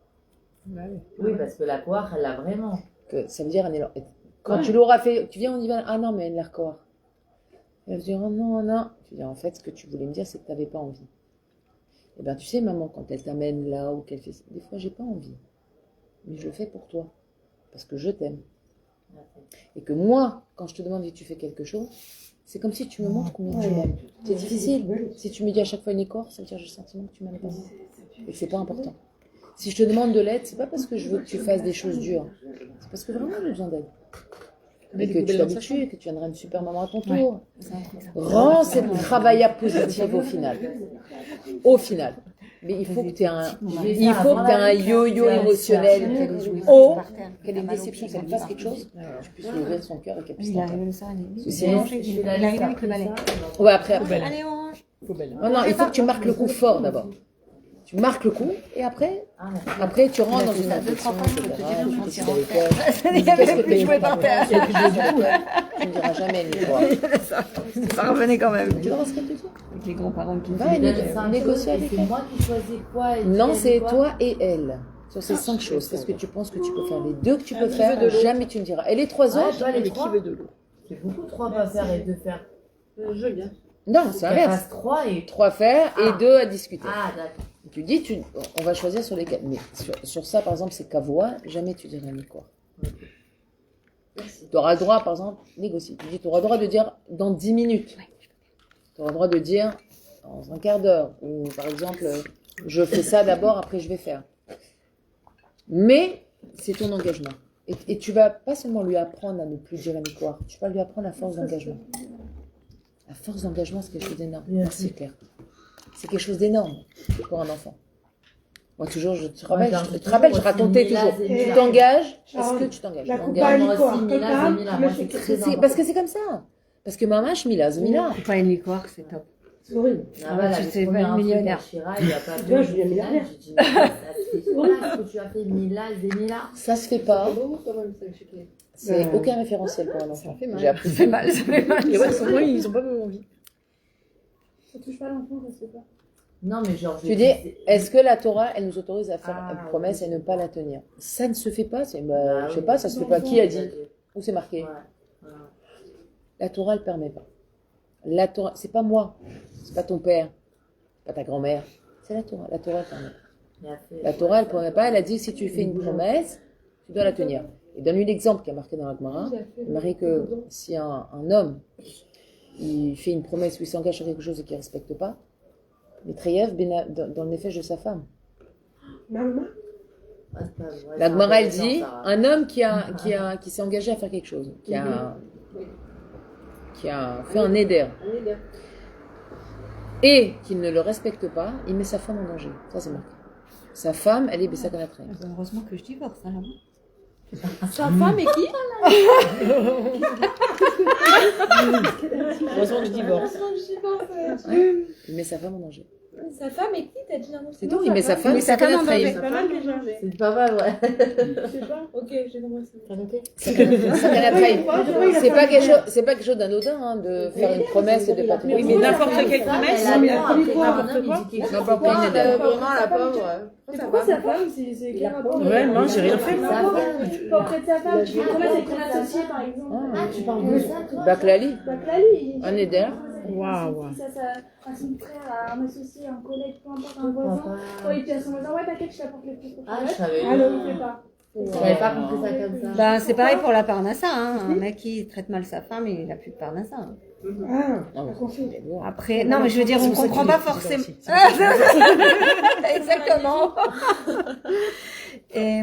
Oui, parce que la Koar, elle l'a vraiment. que ça veut dire un élan. Quand tu l'auras fait, tu viens, on y va, ah non, mais elle l'a quoi. Elle va te dire, oh non, non. Tu dis, en fait, ce que tu voulais me dire, c'est que tu n'avais pas envie. Eh bien, tu sais, maman, quand elle t'amène là ou qu'elle fait ça, des fois, j'ai pas envie. Mais je le fais pour toi. Parce que je t'aime. Et que moi, quand je te demande si tu fais quelque chose, c'est comme si tu me montres combien tu m'aimes. C'est difficile. Si tu me dis à chaque fois une écorce, ça veut dire que j'ai le sentiment que tu m'aimes pas. Et que c'est pas important. Si je te demande de l'aide, c'est pas parce que je veux que tu fasses des choses dures. C'est parce que vraiment j'ai besoin d'aide. Et que tu t'habitues, que tu viendras une super maman à ton tour. Rends cette travaillable positive au final. Au final. Mais il faut que tu aies un yo-yo émotionnel haut, qu'elle ait une déception, qu'elle fasse quelque chose, tu puisses lui ouvrir son cœur et qu'elle puisse t'entendre. Sinon, il arrive avec le balai. ouais, après. Allez, Orange. Non, non, il faut que tu marques le coup fort d'abord. Tu marques le coup et après tu rentres dans une réflexion, etc. Qu'est-ce que tu jouais par terre? Tu ne diras jamais une fois. Ça revenait quand même. Tu vois ce qu'elle te dit? Avec les grands-parents qui Négocier avec C'est elle. moi qui choisis quoi et Non, qui c'est aime quoi. toi et elle. Sur ces 5 choses, qu'est-ce que tu penses que tu peux faire? Les 2 que tu peux faire, jamais tu ne diras. Et les 3 Ouais, autres? toi, les Mais qui 3, veut de l'eau? c'est beaucoup 3 pas faire et 2 faire. Je veux bien. Non, c'est Qu'elle l'inverse. fasse 3 et... 3 faire et Ah. 2 à discuter. Ah, d'accord. Tu dis, on va choisir sur lesquels. Mais sur ça, par exemple, c'est Kavoa, jamais tu diras ni quoi. Tu auras le droit, par exemple, négocier. Tu dis, tu auras le droit de dire dans 10 minutes. Tu auras le droit de dire dans un quart d'heure. Ou par exemple, je fais ça d'abord, après je vais faire. Mais c'est ton engagement. Et tu vas pas seulement lui apprendre à ne plus dire ni quoi. Tu vas lui apprendre la force d'engagement. La force d'engagement, c'est quelque chose d'énorme. Merci Claire. C'est quelque chose d'énorme pour un enfant. Moi, toujours, je te rappelle, je racontais toujours. Tu t'engages, est-ce que tu t'engages? La Tu coupe t'engages. à Moi l'icône, aussi, Mila, c'est Mila. Moi, c'est très important. Parce que c'est comme ça. Parce que maman, je Mila. C'est pas une liqueur, c'est top. C'est horrible. Ah, voilà, tu les sais, premiers pas trucs millionnaire. à Chira, il y a pas Tu vois, de- je deviens millionnaire. J'ai dit, mais ça se fait pas, ce que tu as fait, Mila, Zemila. Ça se fait pas. C'est beau quand même, ça, je sais pas. C'est aucun référentiel pour un enfant. fait mal. J'ai appris. Ça fait mal, ça fait mal. Et ouais, souvent, ils ont pas vraiment envie. Ça touche pas l'enfant, ça se fait pas. Non, mais genre... Tu dis, est-ce que la Torah, elle nous autorise à faire Ah, une promesse et ne pas la tenir? Ça ne se fait pas. Ah, Je sais oui. pas, ça se fait pas. Qui a dit? Où c'est marqué? Ouais, voilà. La Torah, elle permet pas. La Torah, c'est pas moi. C'est pas ton père. C'est pas ta grand-mère. C'est la Torah. La Torah, elle permet pas. Il a fait- La Torah, elle ne permet pas. Elle a dit, si tu fais une promesse, tu dois la tenir. Et donne-lui l'exemple qui est marqué dans la Gemara. Il est marqué que si un homme, il fait une promesse ou il s'engage sur quelque chose et qu'il ne respecte pas, il est treyev dans le nefesh de sa femme. Maman, Ah, c'est pas vrai, La c'est Gemara, elle intéressant, dit, ça. un homme qui s'est engagé à faire quelque chose, qui a fait un éder, Un éder. et qu'il ne le respecte pas, il met sa femme en danger. Ça, c'est marqué. Sa femme, elle est Bessakanatra. Heureusement que je divorce, hein, là-bas. Sa femme et qui? Heureusement que je divorce. Il met sa femme en danger. Sa femme et qui? T'as dit un C'est tout, il met sa femme, Mais sa femme en Bessakanatra. danger. C'est pas mal déjà. C'est pas mal, ouais. Je sais pas. Ok, j'ai compris ça. T'as noté? C'est pas quelque chose d'anodin hein, de faire une promesse et de pas tenir. Oui, mais n'importe quelle promesse, Elle mais attend, n'importe après, quoi, un homme, il dit quelque chose. N'importe quoi, il est d'accord. Vraiment, la pauvre. Mais pourquoi sa femme, c'est quel rapport? Ouais, non, j'ai rien fait. Sa femme. Pas auprès de sa femme, tu fais une promesse avec ton associé par exemple. Ah, tu parles de ça, toi? Baklali, Donc là, lui, un éder. Waouh. Ça, à son frère, à un associé, un collègue, peu importe, un voisin. Quand il dit à son voisin, ouais, t'inquiète, je t'apporte les plus pour Ah, je savais Ah non, il fait pas. J'avais pas compris ça comme ça. Ben, c'est pareil pour la parnassa. Hein. Un mec qui traite mal sa femme, il a plus de parnassa. Hein. Après, non, mais je veux dire, on comprend pas forcément. Exactement. Et,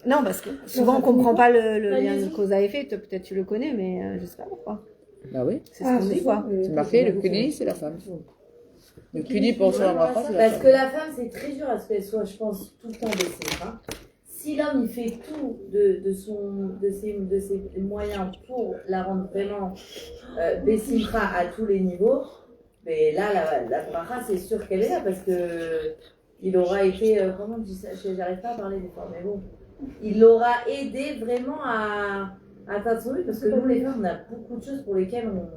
non, parce que souvent on comprend pas le lien de cause à effet. Toi, peut-être tu le connais, mais je sais pas pourquoi. Bah oui, C'est ce qu'on dit, quoi. c'est marqué, le kudi, c'est la femme. Le kudi pour son enfant, c'est la Parce femme. que la femme, c'est très dur à ce qu'elle soit, je pense, tout le temps décédra. Si l'homme, il fait tout de ses moyens pour la rendre vraiment Bessimcha à tous les niveaux, mais là, la bracha, c'est sûr qu'elle est là, parce que il aura été, comment je dis ça, j'arrive pas à parler des fois, mais bon, il l'aura aidé vraiment à atteindre son but, parce que nous, les femmes, on a beaucoup de choses pour lesquelles on...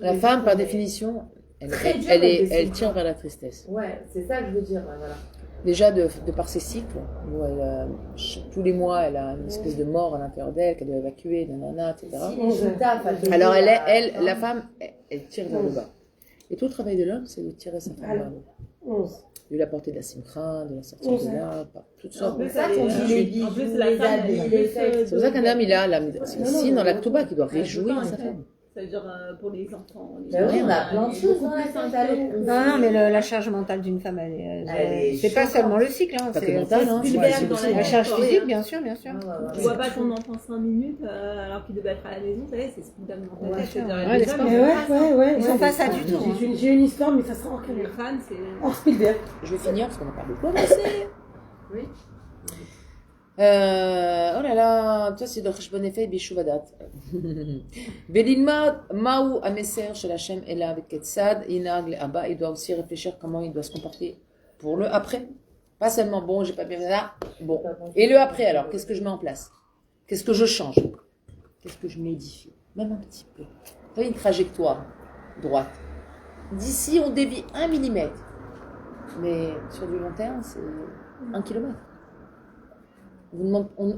La femme, par définition, Très dur, elle elle tire vers la tristesse. Ouais, c'est ça que je veux dire, voilà. Déjà de par ses cycles, où tous les mois, elle a une espèce de mort à l'intérieur d'elle, qu'elle doit évacuer, nanana, etc. Alors la femme, elle tire vers le bas. Et tout le travail de l'homme, c'est de tirer sa femme vers le bas. De la porter de la simcha, de la sortir de là, toutes sortes. C'est ça qu'on dit les bijoux, les habits, les sexes. C'est pour ça qu'un homme, il a c'est ici dans la Ktouba qu'il doit réjouir sa femme. Ça veut dire pour les enfants. Ben oui, on a plein de choses dans la Sainte-Allo. Non, mais la charge mentale d'une femme, c'est pas seulement le cycle, hein, Pas que c'est mental, hein. la charge physique, bien sûr, bien sûr. Tu vois pas ton enfant 5 minutes alors qu'il devait être à la maison, vous savez, c'est Spielberg dans ta tête. Ouais. Ils sont pas ça du tout. J'ai une histoire, mais ça sera hors Les caméra. crânes, c'est. Hors Spielberg. Je vais finir parce qu'on n'a pas beaucoup avancé. Oui. Oh là là, toi c'est de Cheshbon Nefesh Bishuvadat. Belilma Maou Ameser Shel Hashem Ela avec Ketzad Inag le Abba, il doit aussi réfléchir comment il doit se comporter pour le après. Pas seulement bon, j'ai pas bien là, bon. Et le après alors, qu'est-ce que je mets en place? Qu'est-ce que je change? Qu'est-ce que je modifie? Même un petit peu. Tu as une trajectoire droite. D'ici on dévie 1 millimètre. Mais sur du long terme, c'est 1 kilomètre.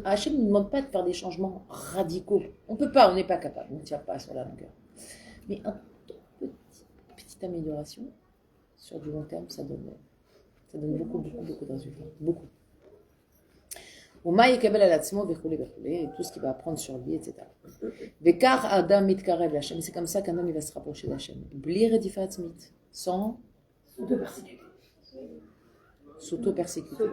Hachem ne nous demande pas de faire des changements radicaux. On ne peut pas, on n'est pas capable, on ne tient pas sur la longueur. Mais une petite amélioration sur du long terme, ça donne beaucoup de résultats. Beaucoup. Au maï kebel alatzmo et tout ce qu'il va apprendre sur lui, etc. Vekar adam mitkarev l'Hachem. C'est comme ça qu'un homme il va se rapprocher d'Hachem. Bli redifat mit, sans s'auto-persécuter.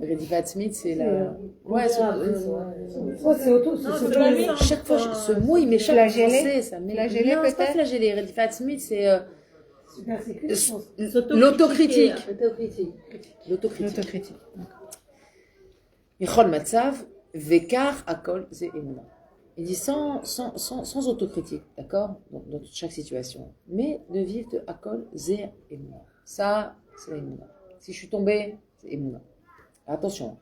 Redifat Smith, c'est la. Ouais, c'est auto. Chaque fois, ce mot, il m'échappe en français. Ça Flagellé, non, c'est pas flagellé. Redifat Smith, c'est L'autocritique. l'autokritique. Michol Matzav, Vekar Akol, c'est Emouna. Il dit sans autocritique, d'accord, dans chaque situation. Mais de vivre de Akol, Zé Emouna. Ça, c'est la Emouna. Si je suis tombée, c'est Emouna. Attention.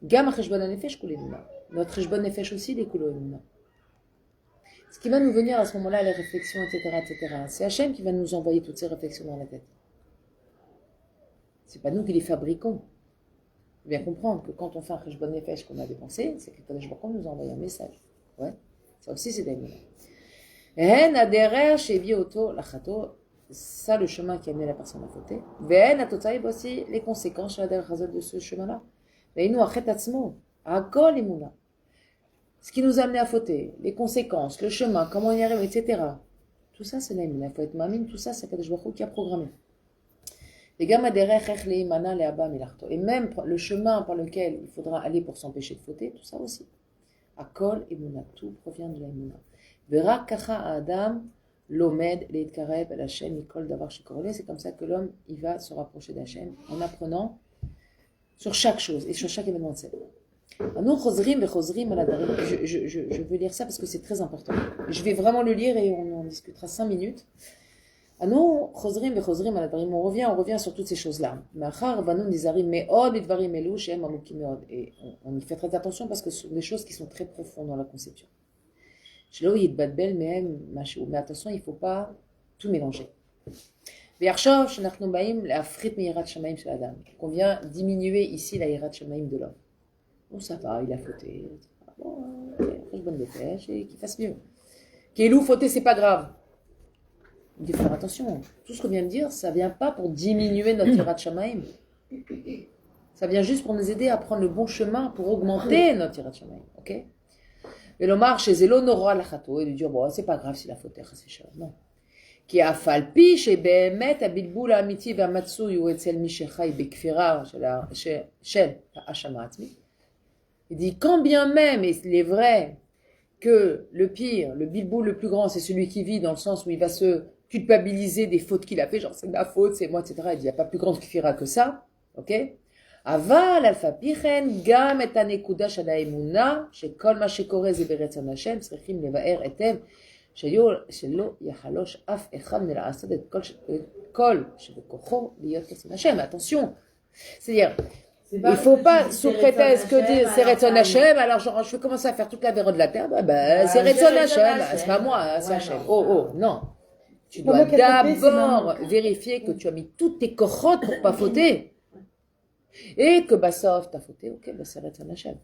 Gam Cheshbon Nefesh Kol Emouna. Notre Cheshbon Nefesh aussi, il est Kol Emouna. Ce qui va nous venir à ce moment-là, les réflexions, etc., c'est Hachem qui va nous envoyer toutes ces réflexions dans la tête. C'est pas nous qui les fabriquons. Il faut bien comprendre que quand on fait un Cheshbon Nefesh qu'on a dépensé, c'est que Kadosh Baruch Hu nous a envoyé un message. Ouais. Ça aussi, c'est d'Aïmouna. Hen aderer shevi auto lachato. Ça, le chemin qui a amené la personne à fauter. Ven atotaïb aussi les conséquences de ce chemin-là. Veinu achet atzmo. Akol imuna. Ce qui nous a amené à fauter, les conséquences, le chemin, comment on y arrive, etc. Tout ça, c'est l'Aïmouna. Il faut être mamine, tout ça, c'est Kadosh Baruch Hu qui a programmé. Et même le chemin par lequel il faudra aller pour s'empêcher de fauter, tout ça aussi. Akol imuna, tout provient de l'Aïmouna. Vera kacha adam l'omed leitkarev el Hashem mikol davar shikorole. C'est comme ça que l'homme il va se rapprocher d'Hachem en apprenant sur chaque chose et sur chaque événement de sa vie. Je veux lire ça parce que c'est très important. Je vais vraiment le lire et on en discutera 5 minutes. On revient sur toutes ces choses-là. Et on y fait très attention parce que ce sont des choses qui sont très profondes dans la conception. Mais attention, il ne faut pas tout mélanger. Qu'on vient diminuer ici la hirat shamaim de l'homme. Bon, ça va, il a fauté. Bon, bonne dépêche et qu'il fasse mieux. Kélou, fauter, c'est pas grave. Il faut faire attention. Tout ce qu'on vient de dire, ça vient pas pour diminuer notre hirat shamaim. Ça vient juste pour nous aider à prendre le bon chemin pour augmenter notre hirat shamaim. Ok? Et l'omar chez Zélo Nora Lachato et lui dire bon, c'est pas grave s'il a fauté, c'est cher. Non. Qui a falpi chez Behemet Abilboul Amiti Vamatsu Yuetzel Mishechai Bekfira Shel Hashama Atmi. Il dit, quand bien même, et il est vrai, que le pire, le bilbou le plus grand, c'est celui qui vit dans le sens où il va se culpabiliser des fautes qu'il a fait, genre c'est ma faute, c'est moi, etc. Il dit, il n'y a pas plus grande kfira que ça, ok? Aval alpha pichen gam et anekuda shada emuna shekol ma shekore ze beretzon Hashem tzrichim levaer etem shelo yachalosh af echad mela'asad et kol shebekocho liyot ketzon Hashem. Attention, c'est-à-dire il ne faut pas, sous prétexte que dire c'est Retzon Hashem, alors genre, je vais commencer à faire toute la véro de la terre, c'est Retzon Hashem, c'est pas moi, c'est Hashem. Oh, non. Tu dois d'abord vérifier que tu as mis toutes tes corottes pour pas fauter. Et que Bassov t'as fauté, ok, bah ça reste un Hachem.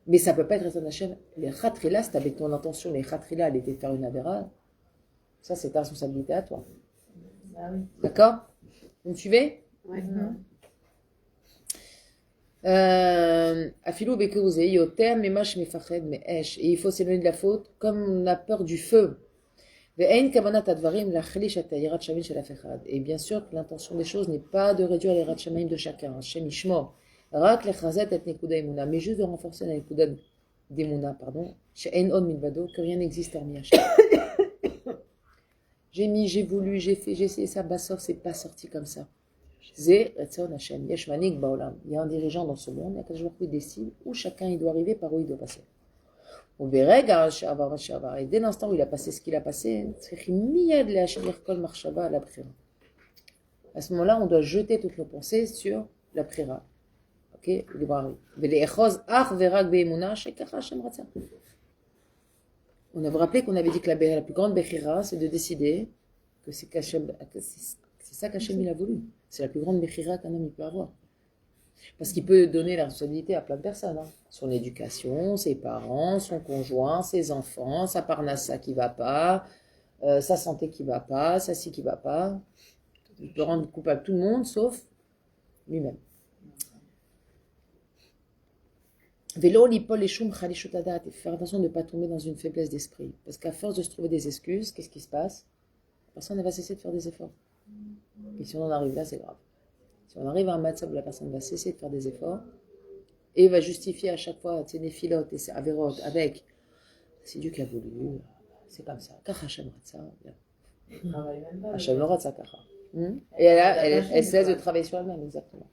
Mais ça peut pas être un Hachem. Les khatrila, c'est avec ton intention, les khatrila, elle était de faire une avéra. Ça, c'est ta responsabilité à toi. Bah oui. D'accord? Vous me suivez? Ouais. Afilou bekeuzei yoter memash mefached me'esh. Et il faut s'éloigner de la faute comme on a peur du feu. Et bien sûr, l'intention des choses n'est pas de réduire les ratchamaim de chacun. Hashem Ishmor. Rak lechazet et nekuda emuna. Mais juste de renforcer la nekuda d'emuna, pardon. She'en od milvado, que rien n'existe hormis Hashem. J'ai mis, j'ai voulu, j'ai fait, j'ai essayé ça. Bassov, c'est pas sorti comme ça. Zé Retzon Hashem. Yesh manik baolam. Il y a un dirigeant dans ce monde, il y a quelque chose qui décide où chacun il doit arriver, par où il doit passer. Et dès l'instant où il a passé ce qu'il a passé, à ce moment-là, on doit jeter toutes nos pensées sur la prière. Ok? On a rappelé qu'on avait dit que la plus grande bechira, c'est de décider que c'est ça qu'Hachem il a voulu. C'est la plus grande bechira qu'un homme il peut avoir. Parce qu'il peut donner la responsabilité à plein de personnes. Hein. Son éducation, ses parents, son conjoint, ses enfants, sa parnassa qui va pas, sa santé qui va pas, sa scie qui va pas. Il peut rendre coupable tout le monde, sauf lui-même. Vélo, l'ipol, et choum, chalishotadat. Et faire attention de ne pas tomber dans une faiblesse d'esprit. Parce qu'à force de se trouver des excuses, qu'est-ce qui se passe? Personne ne va cesser de faire des efforts. Et si on en arrive là, c'est grave. Si on arrive à un match où la personne va cesser de faire des efforts et va justifier à chaque fois ses néphilotes et ses avérotes avec c'est Dieu qui a voulu, c'est comme ça. Car Hachem Ratsa. Hachem le Ratsa Kacha. Et elle cesse de travailler sur elle-même, exactement.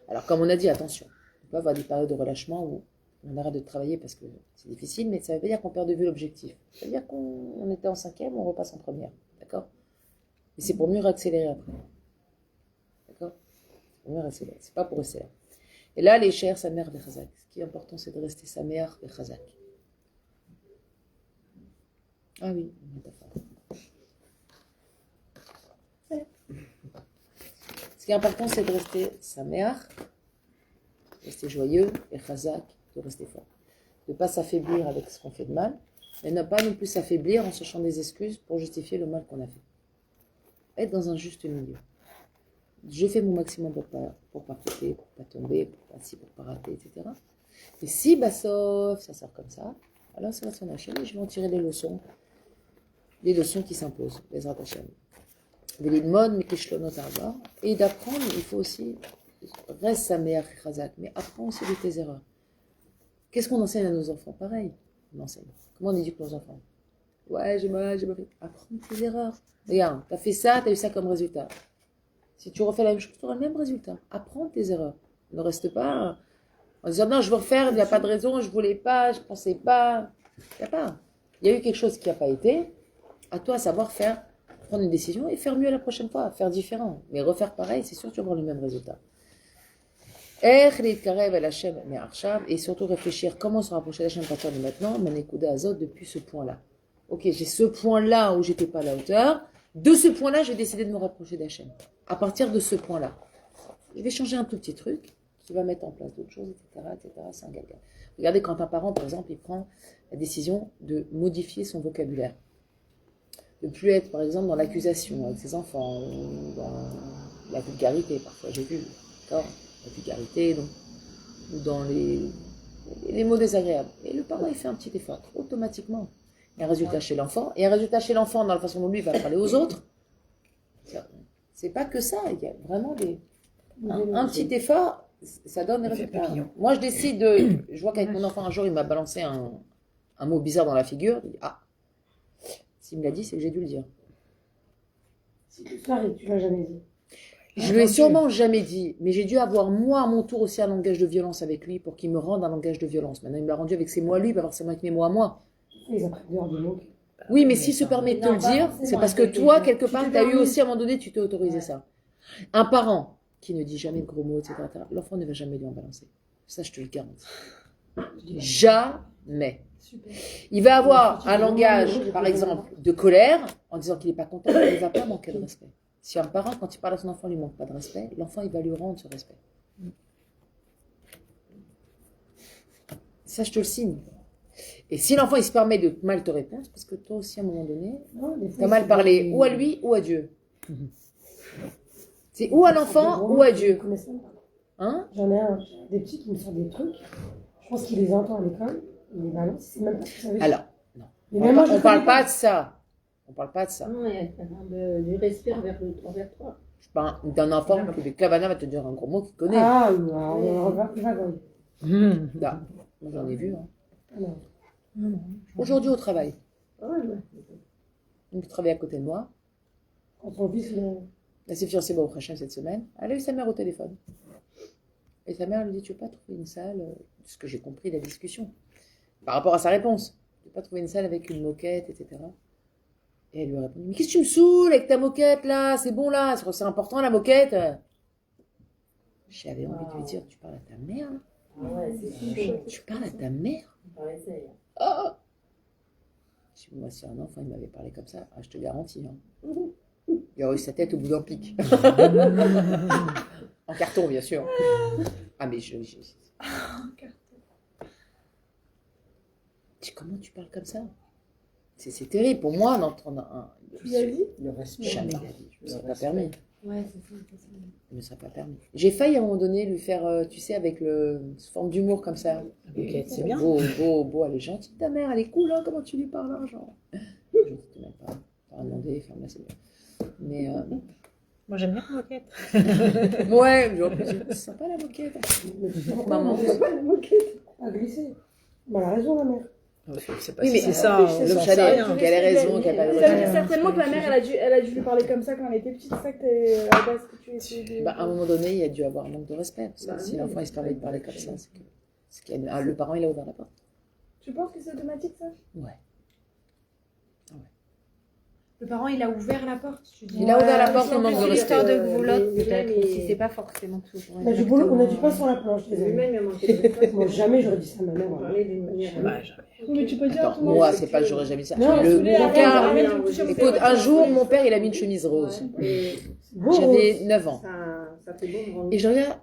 Alors, comme on a dit, attention, on peut avoir des périodes de relâchement où on arrête de travailler parce que c'est difficile, mais ça veut pas dire qu'on perd de vue l'objectif. Ça veut dire qu'on était en 5e, on repasse en première. D'accord? Et c'est pour mieux accélérer après. D'accord? C'est pas pour rester là. Et là, les chers, sa mère Bechazak. Ce qui est important, c'est de rester sa mère Bechazak. Ah oui, métaphore. Ce qui est important, c'est de rester sa mère, rester joyeux, Bechazak, de rester fort. De ne pas s'affaiblir avec ce qu'on fait de mal, mais ne pas non plus s'affaiblir en cherchant des excuses pour justifier le mal qu'on a fait. Être dans un juste milieu. Je fais mon maximum pour pas péter, pour pas tomber, pour pas rater, etc. Et si Bassov, ça sort comme ça, alors ça va son Hachem et je vais en tirer les leçons qui s'imposent, les Hachem. Et d'apprendre, il faut aussi, reste sa meilleure chazak, mais apprends aussi de tes erreurs. Qu'est-ce qu'on enseigne à nos enfants? Pareil, on enseigne. Comment on éduque nos enfants? Ouais, j'ai mal fait. Apprends tes erreurs. Regarde, t'as fait ça, t'as eu ça comme résultat. Si tu refais la même chose, tu auras le même résultat. Apprends tes erreurs. Ne reste pas en disant non, je veux refaire, il n'y a pas de raison, je voulais pas, je pensais pas. Il n'y a pas. Il y a eu quelque chose qui n'a pas été. À toi, à savoir faire, prendre une décision et faire mieux la prochaine fois, faire différent. Mais refaire pareil, c'est sûr que tu auras le même résultat. Et surtout réfléchir comment se rapprocher d'Hachem à partir de maintenant, Manekuda Azot, depuis ce point-là. Ok, j'ai ce point-là où j'étais pas à la hauteur. De ce point-là, j'ai décidé de me rapprocher d'Hachem. À partir de ce point-là, je vais changer un tout petit truc qui va mettre en place d'autres choses, etc., etc. C'est un gaga. Regardez quand un parent, par exemple, il prend la décision de modifier son vocabulaire, de plus être, par exemple, dans l'accusation avec ses enfants, ou dans la vulgarité, parfois, j'ai vu, d'accord, la vulgarité, donc, ou dans les mots désagréables. Et le parent, il fait un petit effort, automatiquement. Il y a un résultat chez l'enfant, et un résultat chez l'enfant dans la façon dont lui va parler aux autres. C'est pas que ça, il y a vraiment un petit effort, ça donne des résultats. Moi, je décide je vois qu'avec mon enfant, un jour, il m'a balancé un mot bizarre dans la figure. Je dis, ah, s'il me l'a dit, c'est que j'ai dû le dire. Si tu sois, tu l'as jamais dit. Je lui ai sûrement jamais dit, mais j'ai dû avoir, moi, à mon tour, aussi un langage de violence avec lui pour qu'il me rende un langage de violence. Maintenant, il me l'a rendu avec ses mots à lui, pas forcément avec mes mots à moi. Ils apprennent dehors du mot. Oui, mais s'il se permet de te le dire, c'est parce que toi, quelque part, tu as eu aussi, à un moment donné, tu t'es autorisé ça. Un parent qui ne dit jamais de gros mots, etc., l'enfant ne va jamais lui en balancer. Ça, je te le garantis. Jamais. Mais il va avoir un langage, par exemple, de colère, en disant qu'il n'est pas content, mais il ne va pas manquer de respect. Si un parent, quand il parle à son enfant, ne lui manque pas de respect, l'enfant, il va lui rendre ce respect. Ça, je te le signe. Et si l'enfant, il se permet de mal te répondre, c'est parce que toi aussi, à un moment donné, tu as mal parlé ou à lui ou à Dieu. C'est ou à l'enfant ou à Dieu. Hein? J'en ai un, des petits qui me sortent des trucs. Je pense qu'il les entend à l'école. Il les balance. C'est même pas ce que ça veut dire. Alors, non. Mais On même moi, je ne parle connais pas de ça. On parle pas de ça. Non, il y a du respect envers toi. Je parle d'un enfant que Cavana va te dire un gros mot qu'il connaît. Ah, on va Non. Moi, j'en ai vu. Hein. non. Aujourd'hui, au travail. Ouais, ouais. Donc, il travaille à côté de moi. Quand son fils, Elle s'est fiancée au prochain cette semaine. Elle a eu sa mère au téléphone. Et sa mère lui dit, tu veux pas trouver une salle, ce que j'ai compris de la discussion, par rapport à sa réponse. Tu veux pas trouver une salle avec une moquette, etc. Et elle lui a répondu, mais qu'est-ce que tu me saoules avec ta moquette là? C'est bon là, c'est important la moquette. J'avais envie de lui dire, tu parles à ta mère là? Ah ouais, c'est chaud. Tu parles à ta mère? On essaye. Oh! Je dis, moi, si un enfant il m'avait parlé comme ça, je te garantis. Hein. Il aurait eu sa tête au bout d'un pic. En carton, bien sûr. Ah, mais je... Comment tu parles comme ça? C'est terrible. Pour moi, d'entendre un... Tu l'as dit? Le respect. Jamais de la vie. Je ne me serais pas permis. Ouais, c'est ça. Je ne me serais pas permis. J'ai failli à un moment donné lui faire, tu sais, avec sous forme d'humour comme ça. Ok, c'est bien. Beau, elle est gentille, ta mère, elle est cool, hein, comment tu lui parles, hein, genre. Je ne sais même pas. T'as demandé, ferme-la, c'est bien. Mais... Moi, j'aime bien la moquette. Ouais, c'est sympa la moquette. Maman. c'est pas la moquette. À glisser. Elle a raison, la mère. C'est pas Oui, mais c'est ça. le chalet, qu'elle ait raison, qu'elle n'a pas raison. Certainement que la mère, elle a dû lui parler comme ça quand elle était petite. C'est ça que t'es à la base que tu essayais de... Bah, à un moment donné, il y a dû avoir un manque de respect. Parce que si l'enfant il se permet de parler comme ça, c'est que le parent il a ouvert la porte. Tu penses que c'est automatique ça? Ouais. Le parent, il a ouvert la porte. Tu dis. Il a ouvert la porte, il manque de respect. L'histoire de groulotte, peut-être, mais- aussi, c'est pas forcément toujours. On a du pain sur la planche, les amis. Lui-même, il a manqué de respect. Moi, jamais j'aurais dit ça à ma mère. On parlait d'une manière. Bah, jamais. Mais tu peux dire à Attends, tout le monde. moi, c'est pas que j'aurais jamais dit ça. Non, Le, Mais mon arrête, père, arrête de me toucher au écoute, téléphone. un jour, mon père, il a mis une chemise rose. Et Bon, J'avais 9 ans. ça fait bon de rendre. Et je regarde,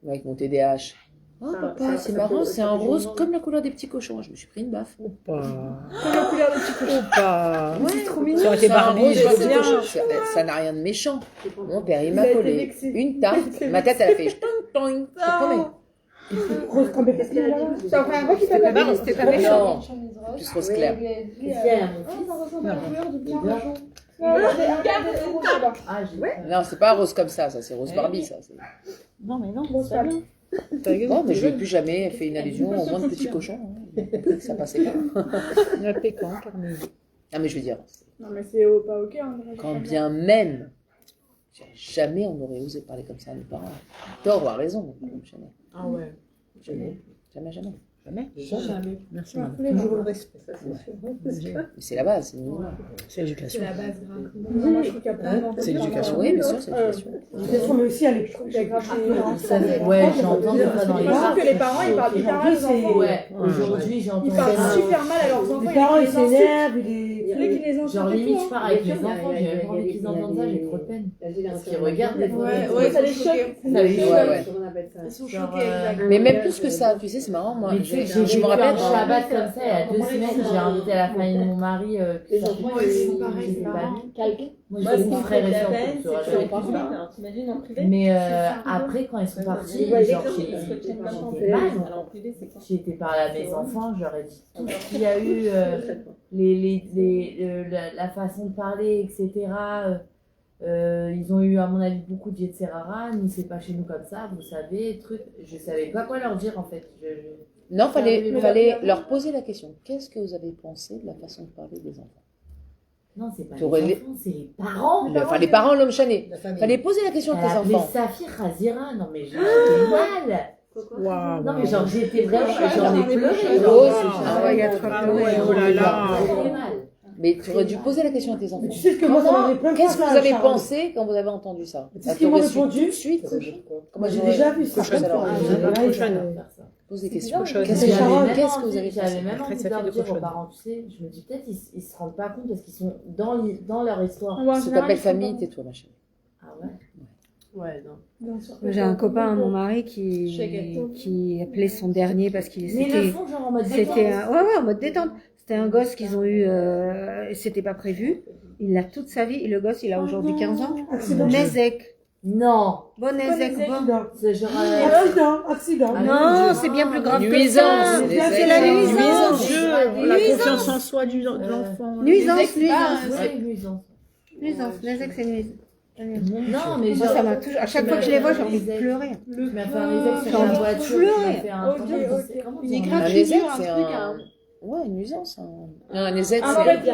avec mon TDAH. Oh, papa, c'est marrant, c'est un rose comme la couleur des petits cochons. Je me suis pris une baffe. Pas. Comme la couleur de petit cochon. Pas. Ouais, trop mignon. Ça aurait été c'est un Barbie, rose je comme veux des bien. cochons. Ça n'a rien de méchant. Mon père, il Il m'a a été collé vexé. une tarte. Ma tête, elle a fait je te promets. Rose comme bébé. C'est la première fois qu'il t'a pas Non, c'était pas méchant. Non, plus rose clair. Ça ressemble à la couleur du petit cochon. Regarde. Ah, j'ai... Non, c'est pas rose comme ça c'est rose Barbie, ça. Non, mais non, bon, ça bien. Bon, mais je n'ai plus jamais fait une allusion au moins de petits cochons. Hein. Ça passait pas. La pécan, parmi nous. Ah, mais je veux dire, Non, mais c'est pas ok. Hein, quand bien même, jamais on aurait osé parler comme ça à nos parents. Tort ou à raison, jamais. Ah ouais. Jamais. Jamais. Jamais. Merci, madame. Toujours le respect, ça c'est sûr. Mais c'est la base, c'est le minimum. C'est l'éducation. base grave. Moi, je trouve qu'il y a plein d'enfants. C'est l'éducation. Oui, bien sûr, c'est l'éducation. L'éducation, mais aussi à l'école. Il y a grave des- Ouais, j'entends des fois dans les Moi, je trouve bars. que les parents, ils parlent hyper mal aux enfants. Ouais, aujourd'hui, j'entends Ils parlent des- super mal à leurs enfants. Les parents, ils les insultent. s'énervent, ils Ceux qui les insultent. Genre et limite, tout, je hein. pars avec Bien mes sûr, enfants, j'ai même pas envie qu'ils entendent ça, j'ai trop de peine. Parce qu'ils regardent des fois. Ouais, ça les choque. Ça les choque. Ouais. On appelle ça. Ils sont Genre, choqués. exact. Mais même plus que ça, tu sais, c'est marrant, moi. Mais tu sais, Je j'ai me rappelle. un Shabbat comme ça, il y a 2 semaines, j'ai invité la famille de mon mari. Les enfants, ils sont ils pareils, ils c'est étaient marrant. pas calqués. Moi, Moi, j'ai ce mon qui me frère fait de et la soeur, peine, tu sauras c'est jamais que tout ça. alors t'imagines en privé. Mais après, quand ils sont partis, Ouais, genre, les j'ai gens, ils se tiennent vachement en j'ai privé. mal. Alors en privé, c'est quoi? J'ai été parler à mes enfants, j'aurais dit tout ce qu'il y a eu, la façon de parler, etc. Ils ont eu, à mon avis, beaucoup de Yetserara, ni c'est pas chez nous comme ça, vous savez, truc. Je savais pas quoi leur dire en fait. Non, fallait leur poser la question. Qu'est-ce que vous avez pensé de la façon de parler des enfants? Non, c'est pas T'aurais les enfants, c'est les parents. Enfin, les parents, l'homme chané. La famille. Fallait poser la question à Elle tes a appelé enfants. Saphir Razira, non mais j'ai eu mal. Waouh. Non mais genre j'étais vraiment, j'en ai pleuré. Oh, Genre, c'est Ah ouais, il y a trop Ah pleuré. ouais, oh là là. j'ai eu mal. Mais tu aurais dû poser la question à tes enfants. Mais tu sais ce que moi, ça m'avait plein de Qu'est-ce que fois, vous avez Charles. pensé quand vous avez entendu ça? Tu sais ce qu'ils m'ont T'aurais su répondu tout de suite. Moi, j'ai déjà vu ça. Cochonne, alors. Ah, J'ai pas ouais, trop ça- de faire ça. pose des questions. bizarre, Qu'est-ce que vous avez J'avais fait même Après, envie ça de fait leur des dire aux cochonnes. parents, tu sais, je me dis peut-être ils se rendent pas compte parce qu'ils sont dans leur histoire. Ouais, en Si général, t'appelles ils sont famille, pas- tais-toi, ma chérie. Ah ouais. Ouais, non. Bien sûr. J'ai un copain, mon mari, qui appelait son dernier parce qu'il Mais ils le c'était font genre en mode c'était détente. ouais en mode détente. C'était un gosse qu'ils ont eu et c'était pas prévu. Il l'a toute sa vie et le gosse il a aujourd'hui 15 ans. Accident. Nezek. Non, Bon Nezek. Bon. Accident. c'est genre. Accident. Non, c'est bien plus grave que Nuisance, ça. les C'est la ex- nuisance. La confiance en soi de l'enfant. Nuisance. Nuisance. Nezek, c'est nuisance. Non, mais Moi, genre. ça m'a toujours. À chaque fois que je les vois, j'ai envie de pleurer. Tu m'as fait un ézec J'ai sur la envie de voiture, tu pleurer. m'as fait un. Ok, comment on dit- ok. comment on Une dit égratignure, Un EZ, un c'est truc, un... Ouais, une nuisance. Non, un EZ, Ah, en c'est... fait, Dégâts.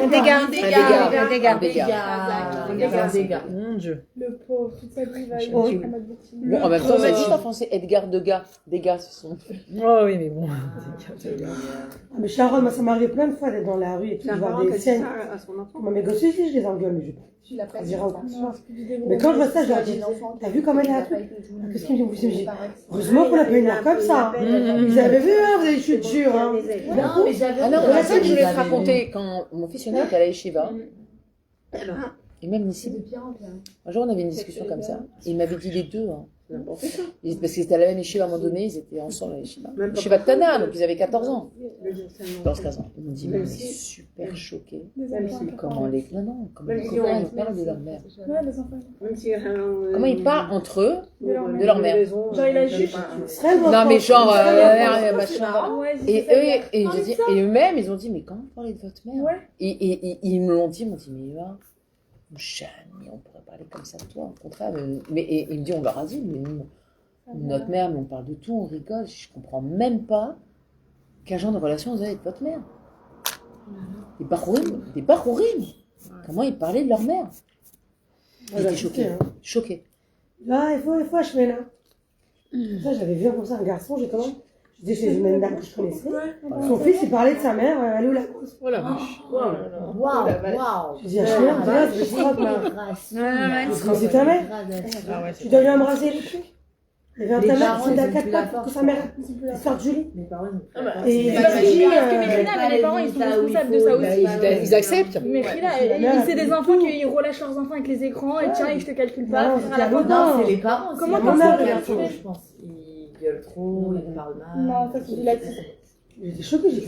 Un dégât. Un dégât. Mon Dieu. Le pauvre, toute sa vie, il va Oh, en mode victime. Bon, en même temps, ça dit en français Edgar Degas. Dégâts, ce sont... Oh oui, mais bon. Mais Sharon, moi, ça m'arrive plein de fois d'être dans la rue et tout, C'est un je vois parent des qui a dit scènes. ça à son enfant. Moi, mes gosses aussi, je les engueule, mais je ça dira aucun Non, c'est plus du développement. Mais quand je vois ça, je leur dis, t'as vu comment elle est la truc? Qu'est-ce qu'ils me disent? Heureusement qu'on a pas une heure comme ça. Vous avez vu, hein, vous avez, je te jure, hein. Non, mais j'avais. Ah non, j'avais- c'est ça que je voulais te j'avais- raconter. Quand mon fils aîné était à la yeshiva, et même ici, un jour on avait une discussion comme ça, et il m'avait dit les deux, hein. Parce qu'ils étaient à la même yeshiva à un moment donné, ils étaient ensemble à la yeshiva. Yeshiva de Tana, donc ils avaient 14 ans. 14-15 ans. Ils m'ont dit, mais on est super choqués. Comment les... Non, comment les copains, ils parlent de leur mère. Ouais, les enfants. Comment ils parlent entre eux de leur mère. Genre, il a juste. Non, mais genre, machin. Ouais, Et c'est ça, eux, et je dis- et eux-mêmes, ils ont dit, mais comment vous parlez de votre mère? Ouais. Et ils me l'ont dit, ils m'ont dit, mais Eva, jamais on pourrait parler comme ça de toi, au contraire. Et ils me disent, on leur a dit, mais nous, notre mère, mais on parle de tout, on rigole, je comprends même pas quel genre de relation vous avez avec votre mère. Des barourim. Comment ils parlaient de leur mère? Ils étaient choqués. Choqués. Là, il faut achever, là. Ça, j'avais vu comme ça un garçon, j'étais chez une dame que je connaissais. Son fils, il parlait de sa mère, elle est où la cause? Oh la vache. Waouh. Je dis, Ashmer, regarde, je te croque, là. C'est ta mère? Ah ouais, Tu dois lui embrasser les pieds. Il y avait Les ta mère parents, qui ils s'est ont à quatre plus la pattes pour que force. sa mère, l'histoire de Julie. Mes parents, Et C'est parce que Mérina, mais les parents, ils sont responsables de ça aussi. Ils acceptent. Mérina, c'est des enfants qui relâchent leurs enfants avec les écrans et tiens, et je te calcule pas. Non, faire c'est à la à faute. Non, c'est les parents. Comment c'est t'en les sais, parents, regarde. je pense. Ils gueulent trop, ils parlent mal. Non, ça c'est du latif. J'étais choquée, j'ai dit,